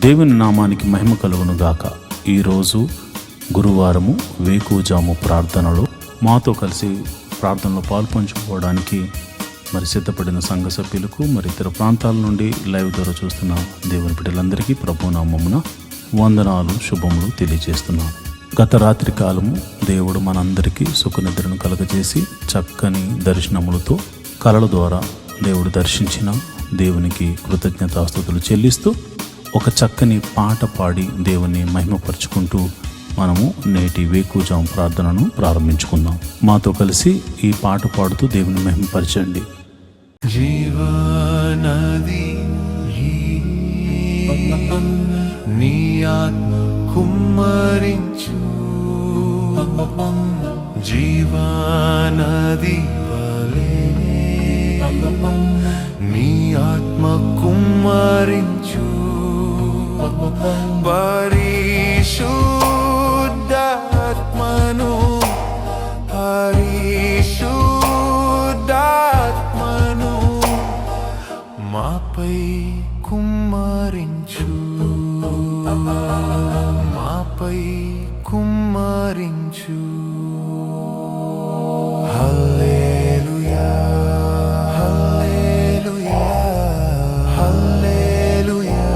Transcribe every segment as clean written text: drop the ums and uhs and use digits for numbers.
దేవుని నామానికి మహిమ కలుగును గాక. ఈరోజు గురువారము వేకువజాము ప్రార్థనలో మాతో కలిసి ప్రార్థనలో పాల్పంచుకోవడానికి సిద్ధపడిన సంఘ సభ్యులకు ఇతర ప్రాంతాల నుండి లైవ్ ద్వారా చూస్తున్న దేవుని బిడ్డలందరికీ ప్రభు నామమున వందనాలు, శుభములు తెలియజేస్తున్నాను. గత రాత్రి కాలము దేవుడు మనందరికీ సుఖనిద్రను కలగజేసి చక్కని దర్శనములతో కలల ద్వారా దేవుడు దర్శించిన దేవునికి కృతజ్ఞతాస్తుతులు చెల్లిస్తూ ఒక చక్కని పాట పాడి దేవుని మహిమపరుచుకుంటూ మనము నేటి వేకువజాము ప్రార్థనను ప్రారంభించుకుందాం. మాతో కలిసి ఈ పాట పాడుతూ దేవుని మహిమపరచండి. జీవనది నీ ఆత్మ కుమ్మరించు, జీవనది వలె నీ ఆత్మ కుమ్మరించు, పరిశుద్ధాత్మను పరిశుద్ధాత్మను మాపై కుమ్మరించు, మాపై కుమ్మరించు. హల్లెలూయా హల్లెలూయా హల్లెలూయా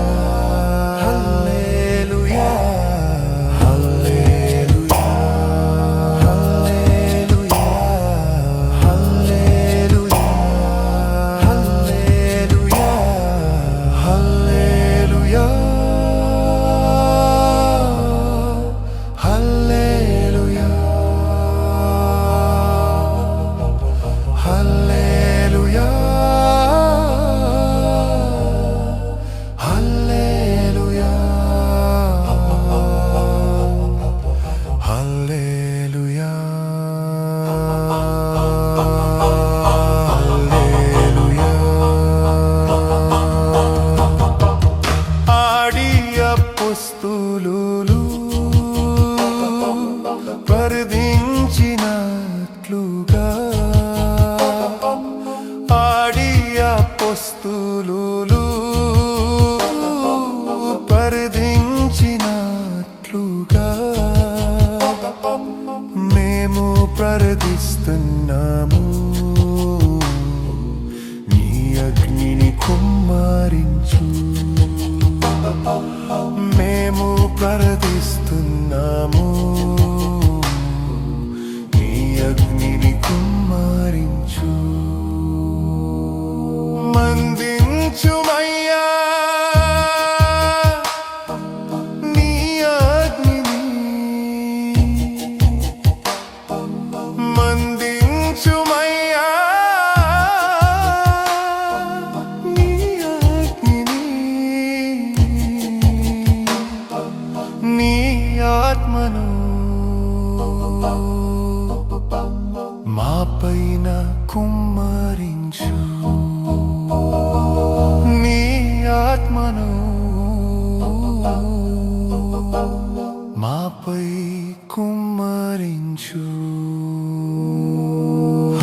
హల్లెలూయా హల్లెలూయా హల్లెలూయా హల్లెలూయా హల్లెలూయా హల్లెలూయా హల్లెలూయా హల్లెలూయా హల్లెలూయా హల్లెలూయా హల్లెలూయా. ఆడి అపోస్తలులు ప్రార్థించినట్లుగా, ఆడి అపోస్తలులు ప్రార్థించినట్లుగా మేము ప్రార్థిస్తున్నాము. నీ అగ్నిని కుమ్మరించు, మేము ప్రార్థిస్తున్నాము. నీ అగ్నిని కుమ్మరించు, మందించుమయ్యా నీ అగ్నిని, మందించుమయ్యా నీ అగ్నిని, నీ ఆత్మను మాపైన కుమ్మరించు, నీ ఆత్మను మాపై కుమ్మరించు.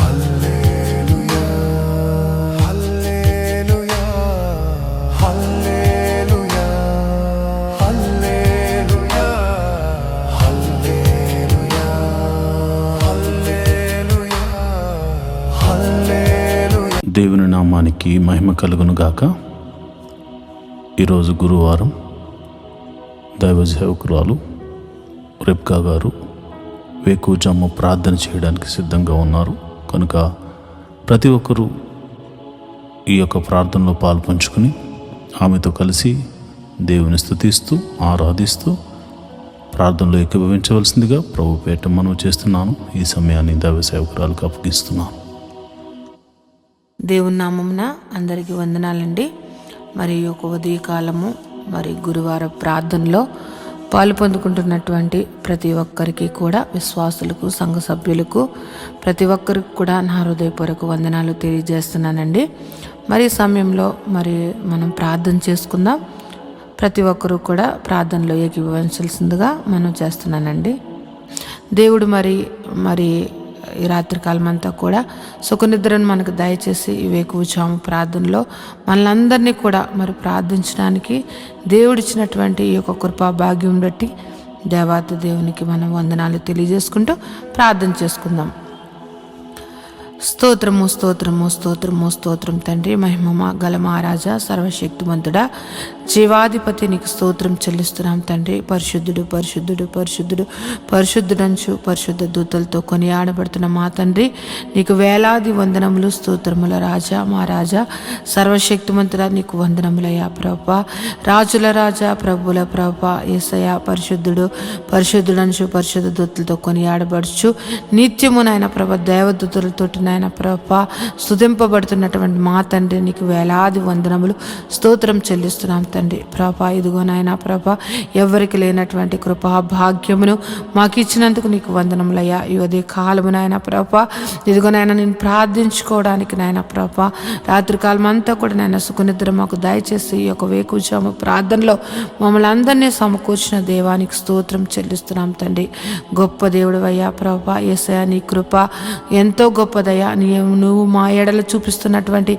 హల్లెలూయా హల్లెలూయా హల్లెలూయా హల్లెలూయా హల్లెలూయా హల్లెలూయా హల్లెలూయా. దేవుని నామానికి మహిమ కలుగును గాక. ఈరోజు గురువారం దైవ సేవకురాలు రెబ్కా గారు వేకువజాము ప్రార్థన చేయడానికి సిద్ధంగా ఉన్నారు కనుక ప్రతి ఒక్కరూ ఈ యొక్క ప్రార్థనలో పాల్పంచుకుని ఆమెతో కలిసి దేవుని స్తుతిస్తూ ఆరాధిస్తూ ప్రార్థనలో ఏకీభవించవలసిందిగా ప్రభు పేట మనవి చేస్తున్నాను. ఈ సమయాన్ని దైవ సేవకురాలకు అప్పగిస్తున్నాను. దేవుని నామమున అందరికీ వందనాలండి. మరి ఒక ఉదయకాలము గురువార ప్రార్థనలో పాలు పొందుకుంటున్నటువంటి ప్రతి ఒక్కరికి కూడా, విశ్వాసులకు, సంఘ సభ్యులకు, ప్రతి ఒక్కరికి కూడా నా హృదయపూర్వక వందనాలు తెలియజేస్తున్నానండి. ఈ సమయంలో మనం ప్రార్థన చేసుకుందాం. ప్రతి ఒక్కరూ కూడా ప్రార్థనలో ఏకీభవించాల్సిందిగా మనం చేస్తున్నానండి. దేవుడు మరి ఈ రాత్రికాలం అంతా కూడా సుఖనిద్రను మనకు దయచేసి ఈ వేకువజాము ప్రార్థనలో మనలందరినీ కూడా మరి ప్రార్థించడానికి దేవుడిచ్చినటువంటి ఈ యొక్క కృపా భాగ్యం బట్టి దేవాతి దేవునికి మనం వందనాలు తెలియజేసుకుంటూ ప్రార్థన చేసుకుందాం. స్తోత్రము స్తోత్రము స్తోత్రము స్తోత్రం తండ్రి, మహిమ గల మహారాజా, సర్వశక్తిమంతుడా, జీవాధిపతి నీకు స్తోత్రం చెల్లిస్తున్నాం తండ్రి. పరిశుద్ధుడు పరిశుద్ధుడు పరిశుద్ధుడు పరిశుద్ధుడంచు పరిశుద్ధ దూతలతో కొనియాడబడుతున్న మా తండ్రి, నీకు వేలాది వందనములు స్తోత్రముల రాజా, మా రాజా, సర్వశక్తిమంతుడా నీకు వందనములయ్యా ప్రభా. రాజుల రాజా, ప్రభుల ప్రభా, యేసయ్యా పరిశుద్ధుడు పరిశుద్ధుడంచు పరిశుద్ధ దూతలతో కొనియాడబడుచు నిత్యము నాయన ప్రభ దేవదూతలతోటి నాయన ప్రభా స్తుతింపబడుతున్నటువంటి మా తండ్రి, నీకు వేలాది వందనములు స్తోత్రం చెల్లిస్తున్నాం తండ్రి. ప్రభా ఇదిగో నాయన ప్రభా, ఎవరికి లేనటువంటి కృపా భాగ్యమును మాకు ఇచ్చినందుకు నీకు వందనములయ్యా. ఈ ఉదయ కాలము నాయన ప్రభా, ఇదిగో నాయన నేను ప్రార్థించుకోవడానికి నాయన ప్రభా రాత్రికాలం అంతా కూడా నాయన సుఖనిద్ర మాకు దయచేసి ఈ యొక్క వేకువజాము ప్రార్థనలో మమ్మల్ని అందరినీ సమకూర్చిన దేవానికి స్తోత్రం చెల్లిస్తున్నాం తండ్రి. గొప్ప దేవుడు అయ్యా ప్రభా, యేసయ్యా నీ కృప ఎంతో గొప్పదయ్యా. నువ్వు మా ఎడల చూపిస్తున్నటువంటి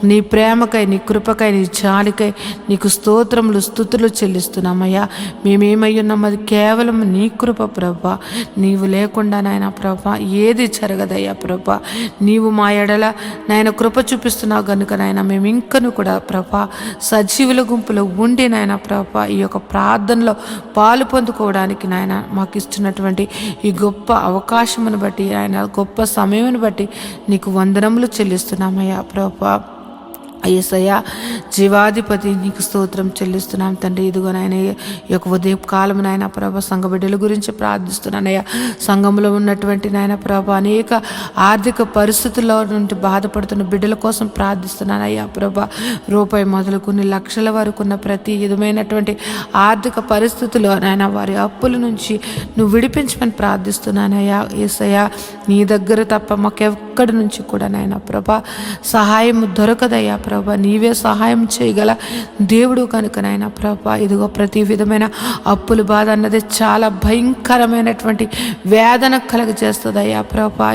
నీ ప్రేమకై, నీ కృపకై, నీ జాలికై నీకు స్తోత్రములు స్తుతులు చెల్లిస్తున్నామయ్యా. మేమేమై ఉన్నాం అది కేవలం నీ కృప ప్రభా. నీవు లేకుండా నాయన ప్రభా ఏది జరగదయ్యా ప్రభా. నీవు మా ఎడల నాయన కృప చూపిస్తున్నావు కనుక నాయన మేము ఇంకను కూడా ప్రభా సజీవుల గుంపులో ఉండి నాయన ప్రభా ఈ యొక్క ప్రార్థనలో పాలు పొందుకోవడానికి నాయన మాకు ఇస్తున్నటువంటి ఈ గొప్ప అవకాశమును బట్టి, ఆయన గొప్ప సమయమును బట్టి నీకు వందనములు చెల్లిస్తున్నామయ్యా ప్రభా. యేసయ్యా జీవాధిపతి నీకు స్తోత్రం చెల్లిస్తున్నాం తండ్రి. ఇదిగో నాయన ఈ యొక్క ఉదయం కాలం నాయన ప్రభ సంఘ బిడ్డల గురించి ప్రార్థిస్తున్నానయ్యా. సంఘంలో ఉన్నటువంటి నాయన ప్రభ అనేక ఆర్థిక పరిస్థితుల్లో నుండి బాధపడుతున్న బిడ్డల కోసం ప్రార్థిస్తున్నానయ్యా ప్రభ. రూపాయి మొదలుకొని లక్షల వరకు ఉన్న ప్రతి విధమైనటువంటి ఆర్థిక పరిస్థితుల్లో నాయన వారి అప్పుల నుంచి నువ్వు విడిపించమని ప్రార్థిస్తున్నానయ్యా. యేసయ్యా నీ దగ్గర తప్ప మాకెక్కడి నుంచి కూడా నాయన ప్రభ సహాయం దొరకదయ్యా ప్రభా. నీవే సహాయం చేయగల దేవుడు కనుక నాయన ప్రభా ఇదిగో ప్రతి విధమైన అప్పుల బాధ అన్నది చాలా భయంకరమైనటువంటి వేదన కలగజేస్తుంది అయ్యా ప్రభా.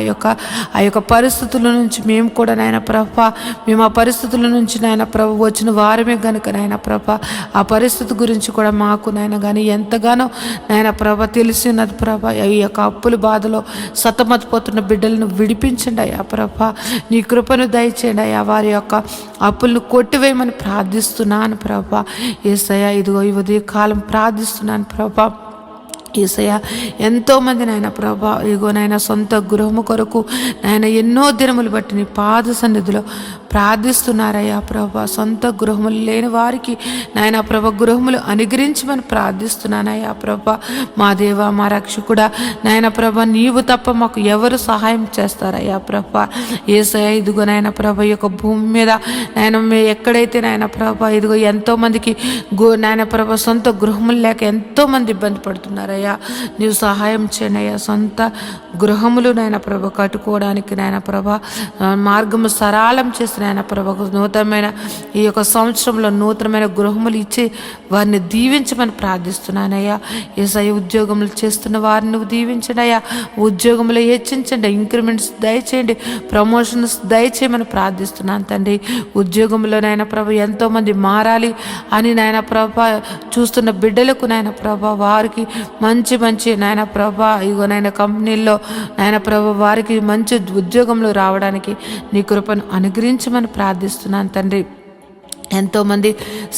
ఆ యొక్క పరిస్థితుల నుంచి మేము కూడా నాయన ప్రభా, మేము ఆ పరిస్థితుల నుంచి నాయన ప్రభు వచ్చిన వారమే కనుక నాయన ప్రభా ఆ పరిస్థితి గురించి కూడా మాకు నాయన కానీ ఎంతగానో నాయన ప్రభ తెలిసి ఉన్నది ప్రభా. ఈ యొక్క అప్పుల బాధలో సతమతపోతున్న బిడ్డలను విడిపించండి అయ్యా ప్రభా. నీ కృపను దయచేయండి అయ్యా. వారి యొక్క అప్పులను కొట్టివేయమని ప్రార్థిస్తున్నాను ప్రభా. యేసయ్యా ఇదిగో ఈ ఉదయ కాలం ప్రార్థిస్తున్నాను ప్రభా. యేసయ్యా ఎంతోమంది నాయన ప్రభా ఇదిగో నాయన సొంత గృహము కొరకు నాయన ఎన్నో దినములు బట్టి నీ పాద సన్నిధిలో ప్రార్థిస్తున్నారయ్యా ప్రభా. సొంత గృహములు లేని వారికి నాయన ప్రభ గృహములు అనుగ్రహించమని ప్రార్థిస్తున్నానయ్యా ప్రభా. మా దేవా మా రక్షకుడా నాయన ప్రభ నీవు తప్ప మాకు ఎవరు సహాయం చేస్తారయ్యా ప్రభా. యేసయ్యా ఇదిగో నాయన ప్రభ ఈ యొక్క భూమి మీద నాయన ఎక్కడైతే నాయన ప్రభ ఇదిగో ఎంతోమందికి నాయన ప్రభ సొంత గృహములు లేక ఎంతోమంది ఇబ్బంది పడుతున్నారయ్యా. నీవు సహాయం చేయండి అయ్యా. సొంత గృహములు నాయన ప్రభ కట్టుకోవడానికి నాయన ప్రభ మార్గము సరళం చేసిన నాయన ప్రభ నూతనమైన ఈ యొక్క సంవత్సరంలో నూతనమైన గృహములు ఇచ్చి వారిని దీవించమని ప్రార్థిస్తున్నానయ్యా. యేసయ్య ఉద్యోగములు చేస్తున్న వారిని నువ్వు దీవించండి అయ్యా. ఉద్యోగములు హెచ్చించండి, ఇంక్రిమెంట్స్ దయచేయండి, ప్రమోషన్స్ దయచేయమని ప్రార్థిస్తున్నాను తండ్రి. ఉద్యోగంలో నాయన ప్రభ ఎంతోమంది మారాలి అని నాయన ప్రభ చూస్తున్న బిడ్డలకు నాయన ప్రభ వారికి మంచి మంచి నాయన ప్రభ ఇగో నాయన కంపెనీల్లో నాయన ప్రభ వారికి మంచి ఉద్యోగంలో రావడానికి నీ కృపను అనుగ్రహించమని ప్రార్థిస్తున్నాను తండ్రి. ఎంతోమంది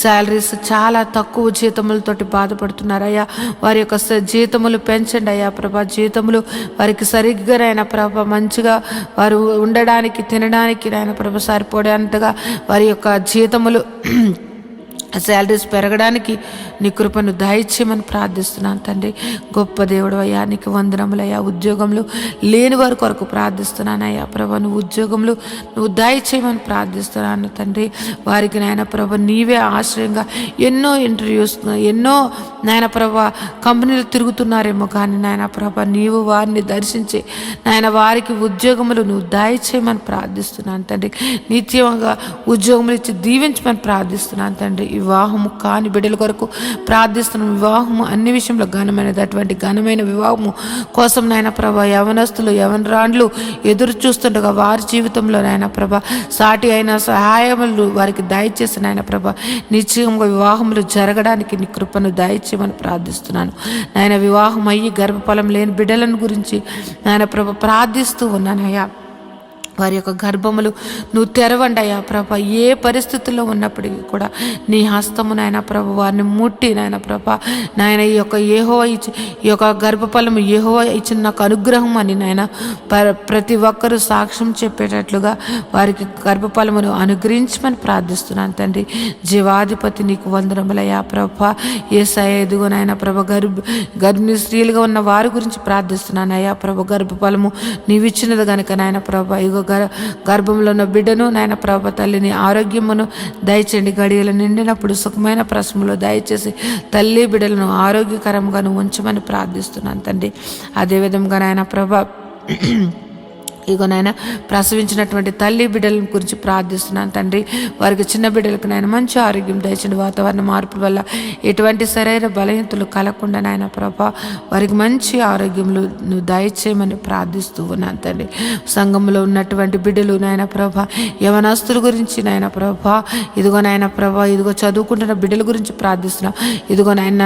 శాలరీస్ చాలా తక్కువ జీతములతోటి బాధపడుతున్నారయ్యా. వారి యొక్క జీతములు పెంచండి అయ్యా ప్రభా. జీతములు వారికి సరిగ్గా నాయన ప్రభ మంచిగా వారు ఉండడానికి తినడానికి నాయన ప్రభ సరిపోయేంతగా వారి యొక్క జీతములు శాలరీస్ పెరగడానికి నీ కృపను దయచేయమని ప్రార్థిస్తున్నాను తండ్రి. గొప్ప దేవుడు అయ్యా, నీకు వందనములయ్యా. ఉద్యోగంలో లేని వారి కొరకు ప్రార్థిస్తున్నానయ్యా ప్రభా. నువ్వు ఉద్యోగంలో నువ్వు దయచేయమని ప్రార్థిస్తున్నాను తండ్రి. వారికి నాయన ప్రభ నీవే ఆశ్రయంగా ఎన్నో ఇంటర్వ్యూస్ ఎన్నో నాయన ప్రభ కంపెనీలు తిరుగుతున్నారేమో కానీ నాయన ప్రభ నీవు వారిని దర్శించి నాయన వారికి ఉద్యోగములు నువ్వు దయచేయమని ప్రార్థిస్తున్నాను తండ్రి. నిత్యంగా ఉద్యోగములు ఇచ్చి దీవించమని ప్రార్థిస్తున్నాను తండ్రి. వివాహము కాని బిడ్డల కొరకు ప్రార్థిస్తున్నాం. వివాహము అన్ని విషయంలో ఘనమైనది. అటువంటి ఘనమైన వివాహము కోసం నాయన ప్రభా యవనస్తులు యవనరాండ్లు ఎదురు చూస్తుండగా వారి జీవితంలో నాయన ప్రభా సాటి అయిన సహాయములు వారికి దయచేసి నాయన ప్రభా నిశ్చయంగా వివాహములు జరగడానికి నీ కృపను దయచేయమని ప్రార్థిస్తున్నాను. నాయన వివాహం అయ్యి గర్భఫలం లేని బిడ్డలను గురించి నాయన ప్రభా ప్రార్థిస్తూ ఉన్నానయ్యా. వారి యొక్క గర్భములు నువ్వు తెరవండి అయ్యా ప్రభా. ఏ పరిస్థితుల్లో ఉన్నప్పటికీ కూడా నీ హస్తము నాయన ప్రభా వారిని ముట్టి నాయన ప్రభా నాయన ఈ యొక్క గర్భఫలము యెహోవా ఇచ్చిన నాకు అనుగ్రహం అని నాయన ప్రతి ఒక్కరూ సాక్ష్యం చెప్పేటట్లుగా వారికి గర్భఫలమును అనుగ్రహించమని ప్రార్థిస్తున్నాను తండ్రి. జీవాధిపతి నీకు వందనములయ్యా ప్రభా. యేసయ్యా ఎదుగు నాయన ప్రభా గర్భిణీ స్త్రీలుగా ఉన్న వారి గురించి ప్రార్థిస్తున్నాను అయ్యా ప్రభా. గర్భఫలము నీవిచ్చినది కనుక నాయన ప్రభా ఇగో గర్భంలో ఉన్న బిడ్డను నాయన ప్రభా తల్లిని ఆరోగ్యమును దయచేయండి. గడియలు నిండినప్పుడు సుఖమైన ప్రసములో దయచేసి తల్లి బిడ్డలను ఆరోగ్యకరంగా ఉంచమని ప్రార్థిస్తున్నాను తండ్రి. అదేవిధంగా నాయన ప్రభా ఇగో నాయన ప్రసవించినటువంటి తల్లి బిడ్డల గురించి ప్రార్థిస్తున్నాను తండ్రి. వారికి చిన్న బిడ్డలకు నాయన మంచి ఆరోగ్యం దయచండి. వాతావరణ మార్పుల వల్ల ఎటువంటి శరీర బలహీనతలు కలగకుండా నాయన ప్రభా వారికి మంచి ఆరోగ్యములు నువ్వు దయచేయమని ప్రార్థిస్తూ ఉన్నాను తండ్రి. సంఘంలో ఉన్నటువంటి బిడ్డలు నాయన ప్రభా యవనస్తుల గురించి నాయన ప్రభా ఇదిగో నాయన ప్రభా ఇదిగో చదువుకుంటున్న బిడ్డల గురించి ప్రార్థిస్తున్నాం. ఇదిగో నాయన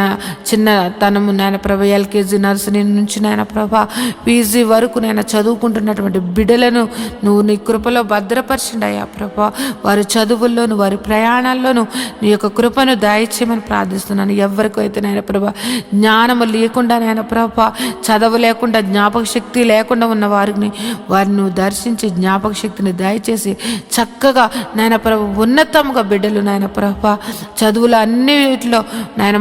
చిన్నతనము నాయన ప్రభా ఎల్కేజీ నర్సరీ నుంచి నాయన ప్రభా పీజీ వరకు నాయన చదువుకుంటున్నటువంటి బిడ్డలను నువ్వు నీ కృపలో భద్రపరిచిండి అయ్యా ప్రభా. వారి చదువుల్లోను వారి ప్రయాణాల్లోనూ నీ యొక్క కృపను దయచేయమని ప్రార్థిస్తున్నాను. ఎవరికైతే నాయన ప్రభా జ్ఞానము లేకుండా నాయన ప్రభా చదువు లేకుండా జ్ఞాపక శక్తి లేకుండా ఉన్న వారిని నువ్వు దర్శించి జ్ఞాపక శక్తిని దయచేసి చక్కగా నాయన ప్రభా ఉన్నతంగా బిడ్డలు నాయన ప్రభా చదువులు అన్నిటిలో నాయన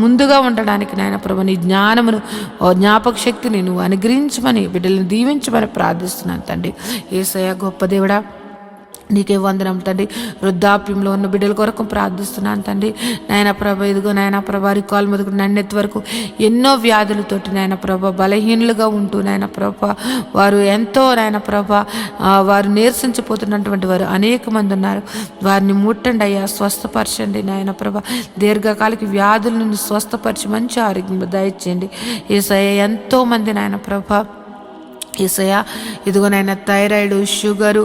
ముందుగా ఉండడానికి నాయన ప్రభా నీ జ్ఞానమును జ్ఞాపక శక్తిని నువ్వు అనుగ్రహించమని బిడ్డలను దీవించమని ప్రార్థిస్తున్నాను తండ్రి. యేసయ్య గొప్ప దేవుడా నీకే వందనం తండ్రి. వృద్ధాప్యంలో ఉన్న బిడ్డల కొరకు ప్రార్థిస్తున్నాను తండ్రి. నాయన ప్రభ ఇదిగో నాయన ప్రభా రికాల్ మొదలు నన్నెత్తి వరకు ఎన్నో వ్యాధులతోటి నాయన ప్రభ బలహీనులుగా ఉంటూ నాయన ప్రభ వారు ఎంతో నాయన ప్రభ వారు నీరసించిపోతున్నటువంటి వారు అనేక మంది ఉన్నారు. వారిని ముట్టండి అయ్యా, స్వస్థపరచండి నాయన ప్రభ. దీర్ఘకాలిక వ్యాధులను స్వస్థపరిచి మంచి ఆరోగ్యం దయచేయండి. యేసయ్య ఎంతో మంది నాయన ప్రభ యేసయ్యా ఇదిగో నాయన థైరాయిడ్ షుగరు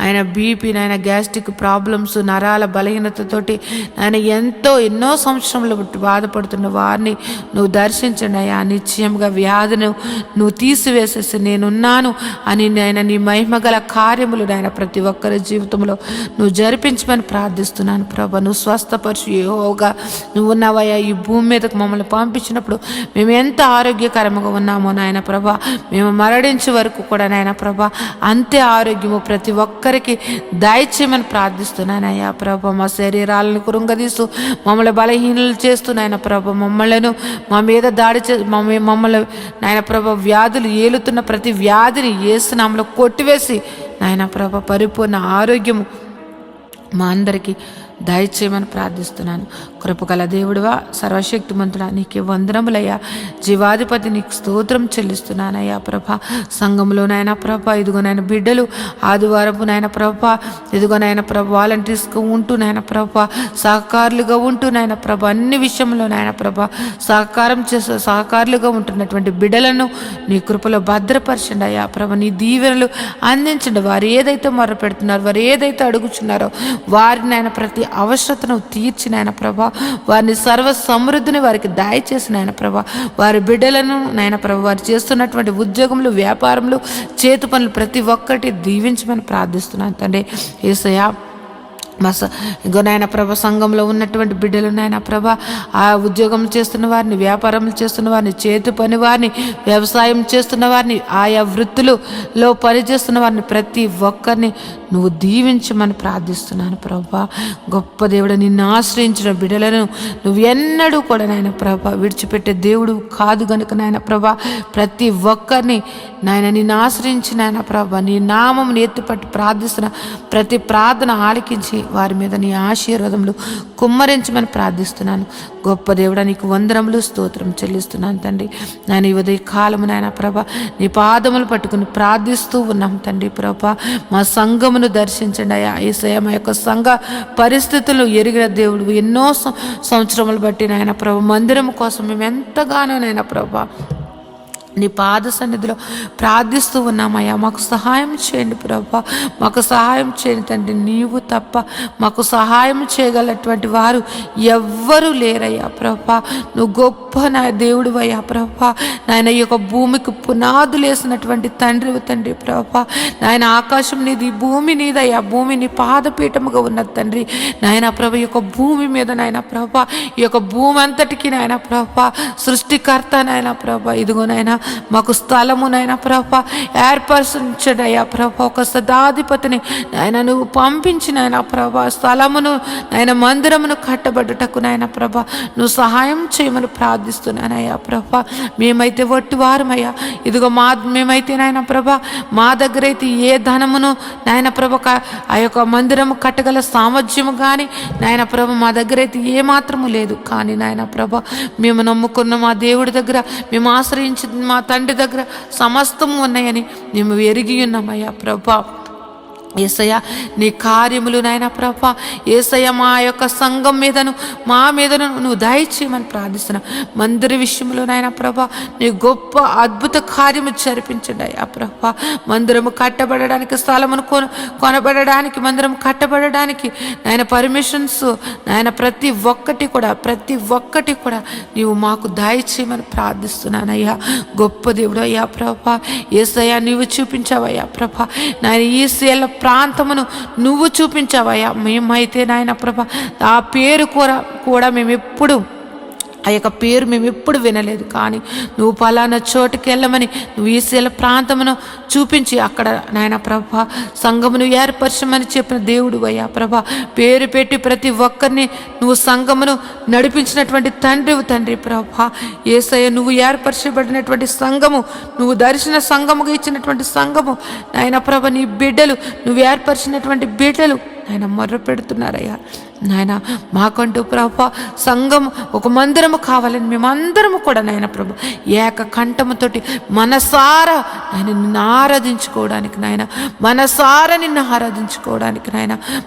ఆయన బీపీ నాయన గ్యాస్ట్రిక్ ప్రాబ్లమ్స్ నరాల బలహీనతతోటి ఆయన ఎన్నో సంవత్సరంలో బాధపడుతున్న వారిని నువ్వు దర్శించండి అయ్యా. నిశ్చయంగా వ్యాధిని నువ్వు తీసివేసేసి నేనున్నాను అని నాయన నీ మహిమగల కార్యములు నాయన ప్రతి ఒక్కరి జీవితంలో నువ్వు జరిపించమని ప్రార్థిస్తున్నాను ప్రభా. నువ్వు స్వస్థపరచు యెహోవాగా నువ్వు ఉన్నావయ్యా. ఈ భూమి మీదకు మమ్మల్ని పంపించినప్పుడు మేము ఎంత ఆరోగ్యకరంగా ఉన్నామో నాయన ప్రభా మేము మరణించే వరకు కూడా నాయన ప్రభా అంతే ఆరోగ్యము ప్రతి ఒక్కరికి దయచేయమని ప్రార్థిస్తున్నానయ్యా ప్రభా. మా శరీరాలను కృంగదీస్తూ మమ్మల్ని బలహీనలు చేస్తూ నాయన ప్రభా మమ్మల్ని మా మీద దాడి మమ్మల్ని నాయన ప్రభా వ్యాధులు ఏలుతున్న ప్రతి వ్యాధిని యేసు నామములో కొట్టివేసి నాయన ప్రభా పరిపూర్ణ ఆరోగ్యము మా అందరికీ దయచేయమని ప్రార్థిస్తున్నాను. కృపగల దేవుడువా సర్వశక్తిమంతుడా నీకే వందనములయ్యా. జీవాధిపతి నీకు స్తోత్రం చెల్లిస్తున్నానయ్యా ప్రభా. సంఘంలో నాయన ప్రభా ఇదిగో నాయన బిడ్డలు ఆదివారపు నాయన ప్రభా ఇదిగో నాయన ప్రభా వాలంటీర్స్గా ఉంటూ నాయన ప్రభా సహకారులుగా ఉంటూ నాయన ప్రభా అన్ని విషయంలో నాయన ప్రభా సహకారులుగా ఉంటున్నటువంటి బిడ్డలను నీ కృపలో భద్రపరచండి అయ్యా ప్రభా. నీ దీవెనలు అందించండి. వారు ఏదైతే మొర పెడుతున్నారో వారు ఏదైతే అడుగుచున్నారో వారిని నాయన ప్రతి అవసరతను తీర్చిన ఆయన ప్రభా వారిని సర్వ సమృద్ధిని వారికి దయచేసిన ఆయన ప్రభా. వారి బిడ్డలను నాయన ప్రభా వారు చేస్తున్నటువంటి ఉద్యోగములు వ్యాపారములు చేతి పనులు ప్రతి ఒక్కటి దీవించమని ప్రార్థిస్తున్నాను తండ్రి. యేసయ్యా ఇంకో నాయన ప్రభ సంఘంలో ఉన్నటువంటి బిడ్డలు నాయన ప్రభ ఆ ఉద్యోగం చేస్తున్న వారిని వ్యాపారం చేస్తున్న వారిని చేతి పని వారిని వ్యవసాయం చేస్తున్న వారిని ఆయా వృత్తులలో పనిచేస్తున్న వారిని ప్రతి ఒక్కరిని నువ్వు దీవించమని ప్రార్థిస్తున్నాను ప్రభా. గొప్ప దేవుడు నిన్ను ఆశ్రయించిన బిడ్డలను నువ్వు ఎన్నడూ కూడా నాయన ప్రభ విడిచిపెట్టే దేవుడు కాదు గనుక నాయన ప్రభ ప్రతి ఒక్కరిని నాయన నిన్ను ఆశ్రయించి నాయన ప్రభ నీ నామమును ఎత్తిపట్టి ప్రార్థిస్తున్న ప్రతి ప్రార్థన ఆలకించి వారి మీద నీ ఆశీర్వాదములు కుమ్మరించమని ప్రార్థిస్తున్నాను. గొప్ప దేవుడా నీకు వందనములు స్తోత్రం చెల్లిస్తున్నాను తండ్రి. నాయన ఈ ఉదయ కాలము నాయన ప్రభా నీ పాదములు పట్టుకుని ప్రార్థిస్తూ ఉన్నాం తండ్రి ప్రభా. మా సంఘమును దర్శించండి అయ్యా. యేసయ్య మా యొక్క సంఘ పరిస్థితులు ఎరిగిన దేవుడు ఎన్నో సంవత్సరములు బట్టి నాయన ప్రభా మందిరం కోసం మేము ఎంతగానో నాయన ప్రభా నీ పాద సన్నిధిలో ప్రార్థిస్తూ ఉన్నామయ్యా. మాకు సహాయం చేయండి ప్రభా, మాకు సహాయం చేయండి తండ్రి. నీవు తప్ప మాకు సహాయం చేయగలటువంటి వారు ఎవ్వరూ లేరయ్యా ప్రభా. నువ్వు గొప్ప నా దేవుడు అయ్యా ప్రభా. నాయన ఈ యొక్క భూమికి పునాదులు వేసినటువంటి తండ్రివి తండ్రి ప్రభా. నాయన ఆకాశం నీది, భూమి నీదయ్యా. భూమి నీ పాదపీఠముగా ఉన్నది తండ్రి. నాయన ప్రభ ఈ యొక్క భూమి మీద నాయన ప్రభా, ఈ యొక్క భూమి అంతటికి నాయన ప్రభా సృష్టికర్త నాయన ప్రభా. ఇదిగో నాయన మాకు స్థలమునైనా ప్రభా ఏర్పరచడయ్యా ప్రభా. ఒక సదాధిపతిని నాయన నువ్వు పంపించిన ఆయన ప్రభా స్థలమును నాయన మందిరమును కట్టబడ్డటకు నాయన ప్రభా నువ్వు సహాయం చేయమని ప్రార్థిస్తున్నానయ్యా ప్రభా. మేమైతే వట్టివారమయ్యా. ఇదిగో మేమైతే నాయన ప్రభా మా దగ్గర అయితే ఏ ధనమును నాయన ప్రభ ఆ యొక్క మందిరము కట్టగల సామర్థ్యము కానీ నాయన ప్రభ మా దగ్గర అయితే ఏ మాత్రము లేదు. కానీ నాయన ప్రభ మేము నమ్ముకున్న మా దేవుడి దగ్గర, మేము ఆశ్రయించిన మా తండ్రి దగ్గర సమస్తము ఉన్నాయని మేము ఎరిగి ఉన్నామయ్యా ప్రభా. యేసయ్య నీ కార్యములు నాయన ప్రభా. యేసయ్య మా యొక్క సంఘం మీదను మా మీదను నువ్వు దయచేయమని ప్రార్థిస్తున్నావు. మందిర విషయంలో నాయన ప్రభా నీ గొప్ప అద్భుత కార్యము జరిపించండి అయ్యా ప్రభా. మందిరము కట్టబడడానికి, స్థలమును కొనబడడానికి, మందిరం కట్టబడడానికి నాయన పర్మిషన్స్ నాయన ప్రతి ఒక్కటి కూడా నీవు మాకు దయచేయమని ప్రార్థిస్తున్నానయ్యా. గొప్ప దేవుడు అయ్యా ప్రభా. యేసయ్య నీవు చూపించావయ్యా ప్రభా. నాయన ఈ సేల ప్రాంతమును నువ్వు చూపించావయ్యా. మేమైతే నాయన ప్రభా ఆ పేరు కూడా ఆ యొక్క పేరు మేము ఎప్పుడు వినలేదు. కానీ నువ్వు పలానా చోటుకి వెళ్ళమని నువ్వు ఈ శీల ప్రాంతమును చూపించి అక్కడ నాయన ప్రభా సంఘమును ఏర్పరచమని చెప్పిన దేవుడు అయ్యా ప్రభా. పేరు పెట్టి ప్రతి ఒక్కరిని నువ్వు సంఘమును నడిపించినటువంటి తండ్రి ప్రభా. యేసయ్య నువ్వు ఏర్పరచబడినటువంటి సంఘము, నువ్వు దర్శన సంఘముగా ఇచ్చినటువంటి సంఘము నాయన ప్రభ, నీ బిడ్డలు, నువ్వు ఏర్పరిచినటువంటి బిడ్డలు ఆయన మొర్ర పెడుతున్నారయ్యా. నాయన మాకంటూ ప్రభా సంఘం ఒక మందిరము కావాలని మేమందరము కూడా నాయన ప్రభు ఏక కంఠముతోటి మనసారా నిన్ను ఆరాధించుకోవడానికి నాయన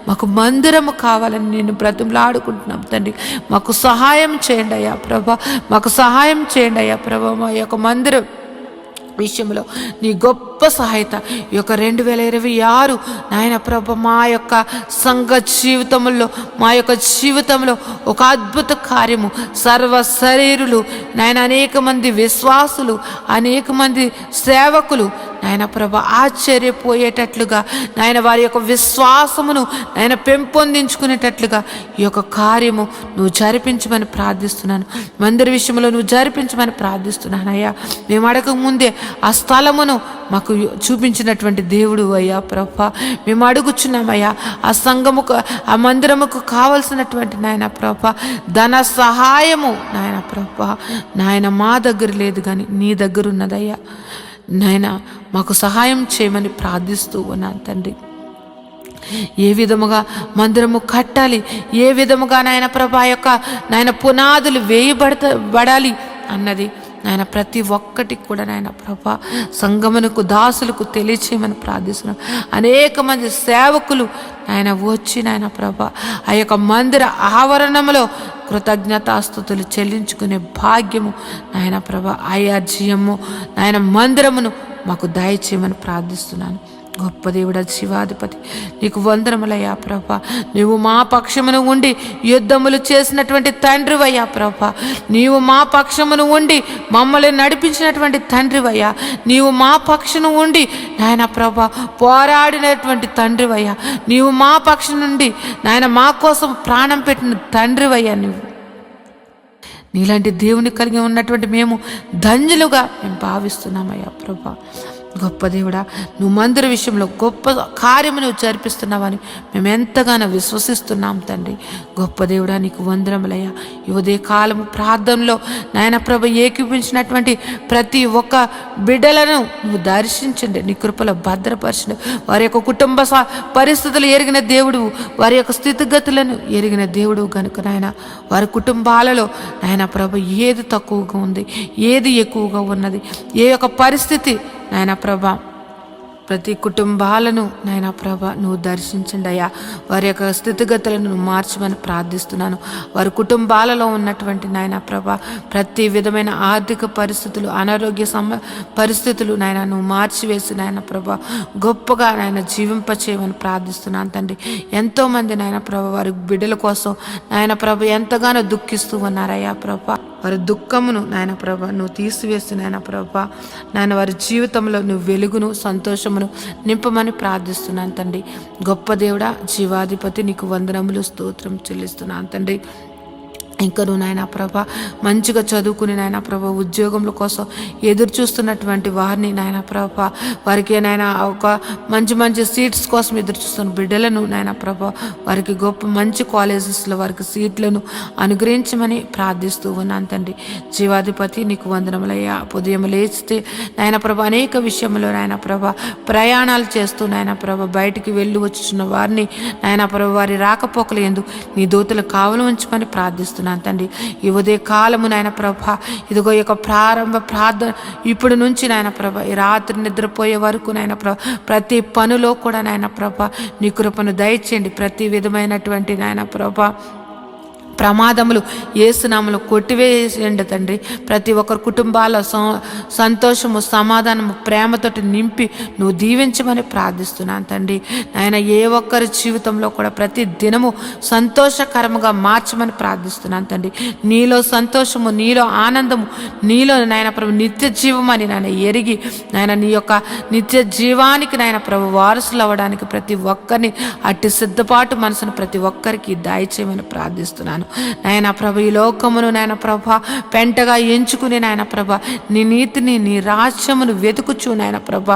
మాకు మందిరము కావాలని నేను బ్రతిమలాడుకుంటున్నాం తండ్రి. మాకు సహాయం చేయండి అయ్యా ప్రభా, మాకు సహాయం చేయండి అయ్యా ప్రభా. మా యొక్క మందిరం విషయంలో నీ గొప్ప సహాయత ఈ యొక్క 2026 నాయన ప్రభ మా యొక్క సంఘ జీవితంలో, మా యొక్క జీవితంలో ఒక అద్భుత కార్యము, సర్వ శరీరులు నాయన అనేక మంది విశ్వాసులు, అనేక మంది సేవకులు నాయన ప్రభ ఆశ్చర్యపోయేటట్లుగా నాయన వారి యొక్క విశ్వాసమును నాయన పెంపొందించుకునేటట్లుగా ఈ యొక్క కార్యము నువ్వు జరిపించమని ప్రార్థిస్తున్నాను. మందిర విషయంలో నువ్వు జరిపించమని ప్రార్థిస్తున్నాను అయ్యా. మేము అడగక ముందే ఆ స్థలమును మాకు చూపించినటువంటి దేవుడు అయ్యా ప్రభా. మేము అడుగుచున్నామయ్యా ఆ సంఘముకు, ఆ మందిరముకు కావలసినటువంటి నాయన ప్రభా ధన సహాయము నాయన ప్రభా నాయన మా దగ్గర లేదు కానీ నీ దగ్గర ఉన్నదయ్యా. నాయన మాకు సహాయం చేయమని ప్రార్థిస్తూ ఉన్నాను తండ్రి. ఏ విధముగా మందిరము కట్టాలి, ఏ విధముగా నాయన ప్రభా యొక్క నాయన పునాదులు వేయబడాలి అన్నది నాయన ప్రతి ఒక్కటి కూడా నాయన ప్రభా సంగమునకు దాసులకు తెలియచేయమని ప్రార్థిస్తున్నాం. అనేక మంది సేవకులు నాయన వచ్చి నాయన ప్రభా ఆ యొక్క మందిర ఆవరణములో కృతజ్ఞతాస్తుతులు చెల్లించుకునే భాగ్యము నాయన ప్రభా ఆయాజ్యము నాయన మందిరమును మాకు దయచేయమని ప్రార్థిస్తున్నాను. గొప్ప దేవుడ శివాధిపతి నీకు వందనములయ్యా ప్రభా. నీవు మా పక్షమును ఉండి యుద్ధములు చేసినటువంటి తండ్రివయ్యా ప్రభా. నీవు మా పక్షమును ఉండి మమ్మల్ని నడిపించినటువంటి తండ్రివయ్యా. నీవు మా పక్షమును ఉండి నాయన ప్రభా పోరాడినటువంటి తండ్రివయ్యా. నీవు మా పక్షం నుండి నాయన మా కోసం ప్రాణం పెట్టిన తండ్రివయ్యా. నీలాంటి దేవుని కలిగి ఉన్నటువంటి మేము ధన్యులుగా మేము భావిస్తున్నామయ్యా ప్రభా. గొప్ప దేవుడా, నువ్వు మందిర విషయంలో గొప్ప కార్యము నువ్వు జరిపిస్తున్నావని మేము ఎంతగానో విశ్వసిస్తున్నాం తండ్రి. గొప్ప దేవుడా, నీకు వందనములయ్యా. ఈ ఉదయ కాలము ప్రార్థనలో నాయన ప్రభ ఏకీపించినటువంటి ప్రతి ఒక్క బిడ్డలను నువ్వు దర్శించండి, నీ కృపలో భద్రపరచండి. వారి యొక్క కుటుంబ పరిస్థితులు ఎరిగిన దేవుడు, వారి యొక్క స్థితిగతులను ఎరిగిన దేవుడు కనుక నాయన వారి కుటుంబాలలో నాయన ప్రభ ఏది తక్కువగా ఉంది, ఏది ఎక్కువగా ఉన్నది, ఏ యొక్క పరిస్థితి నాయన ప్రభ ప్రతి కుటుంబాలను నాయన ప్రభ నువ్వు దర్శించండి అయ్యా. వారి యొక్క స్థితిగతులను నువ్వు మార్చమని ప్రార్థిస్తున్నాను. వారి కుటుంబాలలో ఉన్నటువంటి నాయన ప్రభ ప్రతి విధమైన ఆర్థిక పరిస్థితులు, అనారోగ్య పరిస్థితులు నాయన నువ్వు మార్చివేసి నాయన ప్రభ గొప్పగా నాయన జీవింపచేయమని ప్రార్థిస్తున్నాను తండ్రి. ఎంతోమంది నాయన ప్రభ వారి బిడ్డల కోసం నాయన ప్రభ ఎంతగానో దుఃఖిస్తూ ఉన్నారయ్యా ప్రభ. వారి దుఃఖమును నాయన ప్రభ నువ్వు తీసివేసి నాయన ప్రభ నాయన వారి జీవితంలో నువ్వు వెలుగును, సంతోషమును నింపమని ప్రార్థిస్తున్నాను తండ్రి. గొప్ప దేవుడా, జీవాధిపతి, నీకు వందనములు, స్తోత్రం చెల్లిస్తున్నాను తండ్రి. ఇంకా నువ్వు నాయన ప్రభ మంచిగా చదువుకుని నాయన ప్రభ ఉద్యోగముల కోసం ఎదురు చూస్తున్నటువంటి వారిని నాయన ప్రభ వారికి నాయన ఒక మంచి మంచి సీట్స్ కోసం ఎదురు చూస్తున్న బిడ్డలను నాయన ప్రభ వారికి గొప్ప మంచి కాలేజెస్లో వారికి సీట్లను అనుగ్రహించమని ప్రార్థిస్తూ ఉన్నాను తండ్రి. జీవాధిపతి, నీకు వందనములయ్యా. ఉదయం లేచితే నాయన ప్రభ అనేక విషయంలో నాయన ప్రభ ప్రయాణాలు చేస్తూ నాయన ప్రభ బయటికి వెళ్ళి వచ్చుచున్న వారిని నాయన ప్రభ వారి రాకపోకలు ఎందు నీ దూతలు కావలు ఉంచమని ప్రార్థిస్తున్నాను తండ్రి. ఈ ఉదయ కాలము నాయన ప్రభ ఇదిగో ఈ యొక్క ప్రారంభ ప్రార్థన ఇప్పుడు నుంచి నాయన ప్రభ ఈ రాత్రి నిద్రపోయే వరకు నాయన ప్రభ ప్రతి పనిలో కూడా నాయన ప్రభ నీ కృపను దయచేయండి. ప్రతి విధమైనటువంటి నాయన ప్రభ ప్రమాదములు యేసునామములో కొట్టివేయండి తండ్రి. ప్రతి ఒక్కరి కుటుంబాల సంతోషము, సమాధానము, ప్రేమతోటి నింపి నువ్వు దీవించమని ప్రార్థిస్తున్నాను తండ్రి. నాయన ఏ ఒక్కరి జీవితంలో కూడా ప్రతి దినము సంతోషకరముగా మార్చమని ప్రార్థిస్తున్నాను తండ్రి. నీలో సంతోషము, నీలో ఆనందము, నీలో నాయన ప్రభు నిత్య జీవమని నాయన ఎరిగి నాయన నీ యొక్క నిత్య జీవానికి నాయన ప్రభు వారసులు అవ్వడానికి ప్రతి ఒక్కరిని అట్టి సిద్ధపాటు మనసును ప్రతి ఒక్కరికి దయచేయమని ప్రార్థిస్తున్నాను నాయన ప్రభ. ఈ లోకమును నాయన ప్రభ పెంటగా ఎంచుకుని నాయన ప్రభ నీ నీతిని, నీ రాజ్యమును వెతుకుచు నాయన ప్రభ